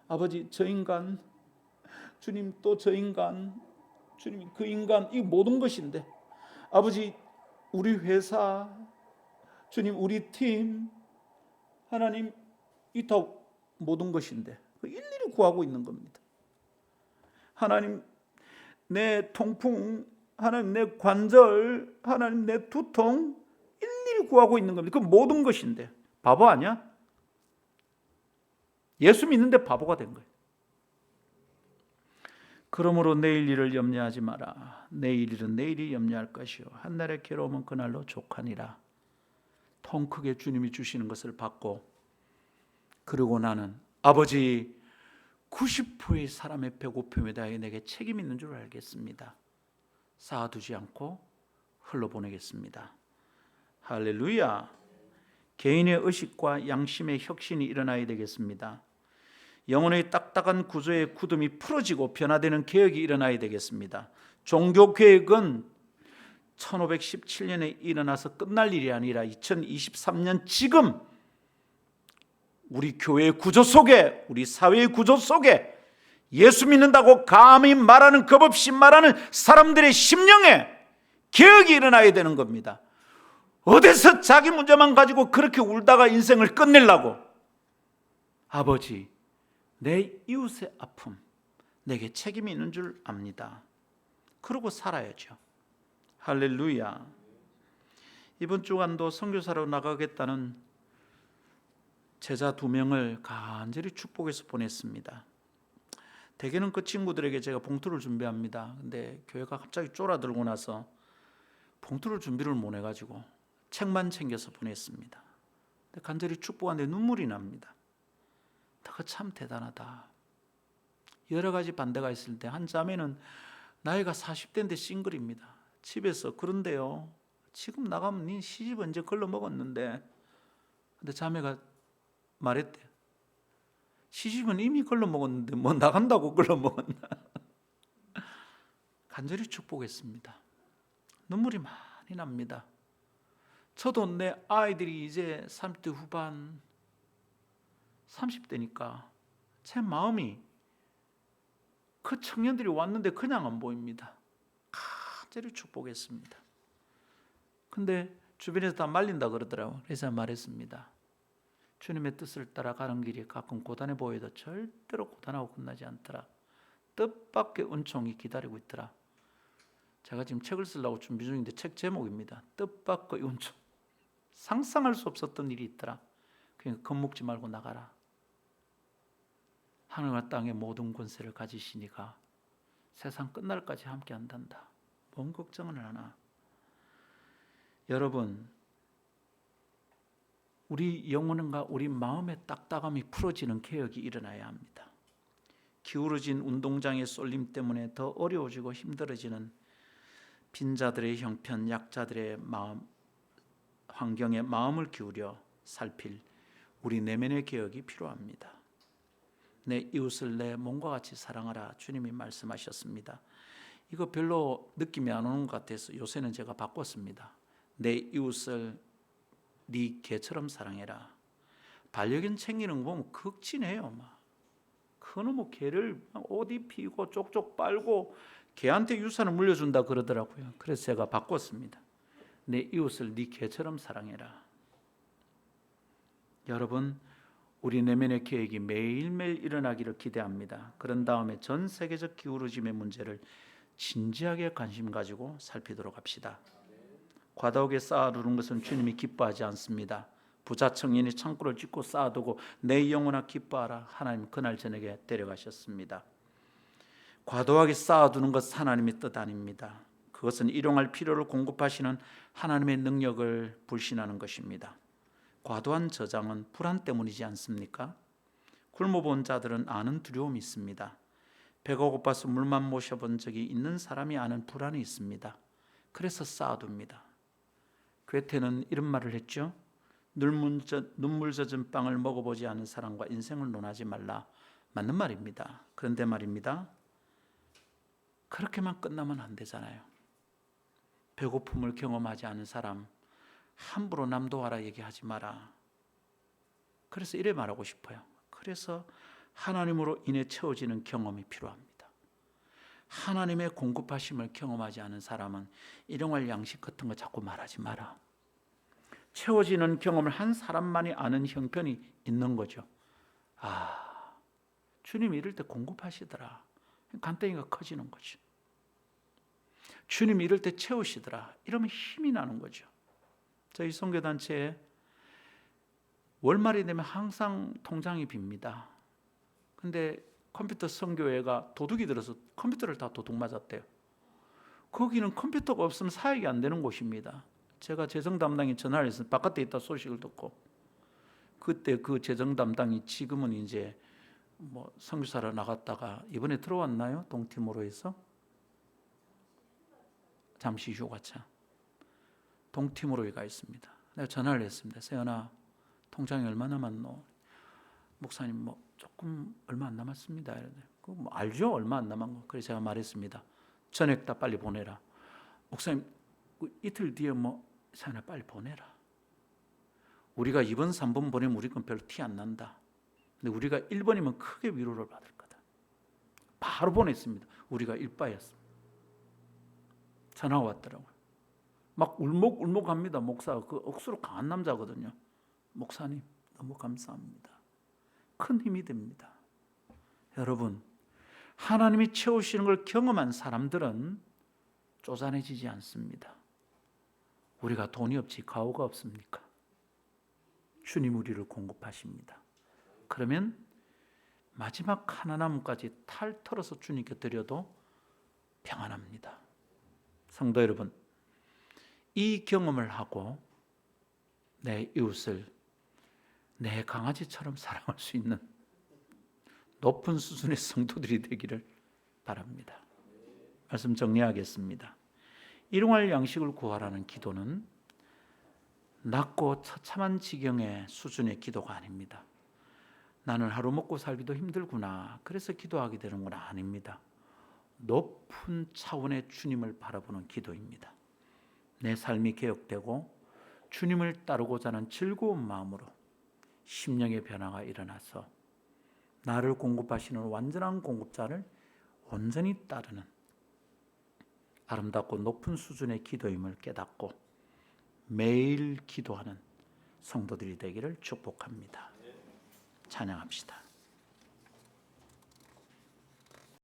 아버지 저 인간, 주님 또 저 인간, 주님 그 인간, 이 모든 것인데, 아버지 우리 회사, 주님 우리 팀, 하나님 이 다 모든 것인데 일일이 구하고 있는 겁니다. 하나님 내 통풍, 하나님 내 관절, 하나님 내 두통 일일이 구하고 있는 겁니다. 그 모든 것인데 바보 아니야? 예수 믿는데 바보가 된 거예요. 그러므로 내일 일을 염려하지 마라. 내일 일은 내일이 염려할 것이요 한날의 괴로움은 그날로 족하니라. 통 크게 주님이 주시는 것을 받고, 그리고 나는 아버지 90%의 사람의 배고픔에 대하여 내게 책임 있는 줄 알겠습니다. 쌓아두지 않고 흘러보내겠습니다. 할렐루야. 개인의 의식과 양심의 혁신이 일어나야 되겠습니다. 영혼의 딱딱한 구조의 굳음이 풀어지고 변화되는 개혁이 일어나야 되겠습니다. 종교개혁은 1517년에 일어나서 끝날 일이 아니라 2023년 지금 우리 교회의 구조 속에, 우리 사회의 구조 속에 예수 믿는다고 감히 말하는, 겁없이 말하는 사람들의 심령에 개혁이 일어나야 되는 겁니다. 어디서 자기 문제만 가지고 그렇게 울다가 인생을 끝내려고. 아버지, 내 이웃의 아픔 내게 책임이 있는 줄 압니다. 그러고 살아야죠. 할렐루야. 이번 주간도 선교사로 나가겠다는 제자 2명을 간절히 축복해서 보냈습니다. 대개는 그 친구들에게 제가 봉투를 준비합니다. 근데 교회가 갑자기 쫄아들고 나서 봉투를 준비를 못 해가지고 책만 챙겨서 보냈습니다. 근데 간절히 축복하는데 눈물이 납니다. 그거 참 대단하다. 여러 가지 반대가 있을 때 한 자매는 나이가 40대인데 싱글입니다. 집에서, 그런데요 지금 나가면 네 시집 언제 걸러 먹었는데. 근데 자매가 말했대. 시집은 이미 걸러 먹었는데 뭐 나간다고 걸러 먹었나. 간절히 축복했습니다. 눈물이 많이 납니다. 저도 내 아이들이 이제 30대 후반 30대니까 제 마음이 그 청년들이 왔는데 그냥 안 보입니다. 간절히 축복했습니다. 근데 주변에서 다 말린다 그러더라고요. 그래서 말했습니다. 주님의 뜻을 따라가는 길이 가끔 고단해 보여도 절대로 고단하고 끝나지 않더라. 뜻밖의 은총이 기다리고 있더라. 제가 지금 책을 쓰려고 준비 중인데 책 제목입니다. 뜻밖의 은총. 상상할 수 없었던 일이 있더라. 그러니까 겁먹지 말고 나가라. 하늘과 땅의 모든 권세를 가지시니가 세상 끝날까지 함께 한단다. 뭔 걱정을 하나. 여러분, 우리 영혼과 우리 마음의 딱딱함이 풀어지는 개혁이 일어나야 합니다. 기울어진 운동장의 쏠림 때문에 더 어려워지고 힘들어지는 빈자들의 형편, 약자들의 마음, 환경에 마음을 기울여 살필 우리 내면의 개혁이 필요합니다. 내 이웃을 내 몸과 같이 사랑하라 주님이 말씀하셨습니다. 이거 별로 느낌이 안 오는 것 같아서 요새는 제가 바꿨습니다. 내 이웃을 네 개처럼 사랑해라. 반려견 챙기는 거 보면 극진해요. 그놈의 개를 옷 입히고 쪽쪽 빨고 개한테 유산을 물려준다 그러더라고요. 그래서 제가 바꿨습니다. 내 이웃을 네 개처럼 사랑해라. 여러분, 우리 내면의 계획이 매일매일 일어나기를 기대합니다. 그런 다음에 전 세계적 기울어짐의 문제를 진지하게 관심 가지고 살피도록 합시다. 과다하게 쌓아두는 것은 주님이 기뻐하지 않습니다. 부자 청년이 창고를 짓고 쌓아두고 내 영혼아 기뻐하라. 하나님 그날 저녁에 데려가셨습니다. 과도하게 쌓아두는 것 하나님의 뜻 아닙니다. 그것은 일용할 필요를 공급하시는 하나님의 능력을 불신하는 것입니다. 과도한 저장은 불안 때문이지 않습니까? 굶어본 자들은 아는 두려움이 있습니다. 배가 고파서 물만 모셔본 적이 있는 사람이 아는 불안이 있습니다. 그래서 쌓아둡니다. 괴테는 이런 말을 했죠. 눈물 젖은 빵을 먹어보지 않은 사람과 인생을 논하지 말라. 맞는 말입니다. 그런데 말입니다. 그렇게만 끝나면 안 되잖아요. 배고픔을 경험하지 않은 사람 함부로 남 도와라 얘기하지 마라. 그래서 이래 말하고 싶어요. 그래서 하나님으로 인해 채워지는 경험이 필요합니다. 하나님의 공급하심을 경험하지 않은 사람은 일용할 양식 같은 거 자꾸 말하지 마라. 채워지는 경험을 한 사람만이 아는 형편이 있는 거죠. 주님이 이럴 때 공급하시더라. 간땡이가 커지는 거죠. 주님이 이럴 때 채우시더라. 이러면 힘이 나는 거죠. 저희 선교단체에 월말이 되면 항상 통장이 빕니다. 근데 컴퓨터 선교회가 도둑이 들어서 컴퓨터를 다 도둑 맞았대요. 거기는 컴퓨터가 없으면 사역이 안 되는 곳입니다. 제가 재정 담당이 전화를 해서 바깥에 있다 소식을 듣고, 그때 그 재정 담당이 지금은 이제 선교사로 나갔다가 이번에 들어왔나요? 동티모로에서 잠시 휴가차 동티모로에 가 있습니다. 내가 전화를 했습니다. 세연아, 통장이 얼마 남았노? 목사님 조금 얼마 안 남았습니다. 알죠? 얼마 안 남은 거. 그래서 제가 말했습니다. 전액 다 빨리 보내라. 목사님 이틀 뒤에 세연아 빨리 보내라. 우리가 2번 3번 보내면 우리 건 별로 티 안 난다. 근데 우리가 1번이면 크게 위로를 받을 거다. 바로 보냈습니다. 우리가 1바였습니다. 전화가 왔더라고요. 막 울먹울먹합니다. 목사가 그 억수로 강한 남자거든요. 목사님 너무 감사합니다. 큰 힘이 됩니다. 여러분, 하나님이 채우시는 걸 경험한 사람들은 쪼잔해지지 않습니다. 우리가 돈이 없지 가오가 없습니까? 주님 우리를 공급하십니다. 그러면 마지막 하나 남음까지 탈 털어서 주님께 드려도 평안합니다. 성도 여러분, 이 경험을 하고 내 이웃을 내 강아지처럼 사랑할 수 있는 높은 수준의 성도들이 되기를 바랍니다. 말씀 정리하겠습니다. 일용할 양식을 구하라는 기도는 낮고 처참한 지경의 수준의 기도가 아닙니다. 나는 하루 먹고 살기도 힘들구나, 그래서 기도하게 되는구나, 아닙니다. 높은 차원의 주님을 바라보는 기도입니다. 내 삶이 개혁되고 주님을 따르고자 하는 즐거운 마음으로 심령의 변화가 일어나서 나를 공급하시는 완전한 공급자를 온전히 따르는 아름답고 높은 수준의 기도임을 깨닫고 매일 기도하는 성도들이 되기를 축복합니다. 찬양합시다.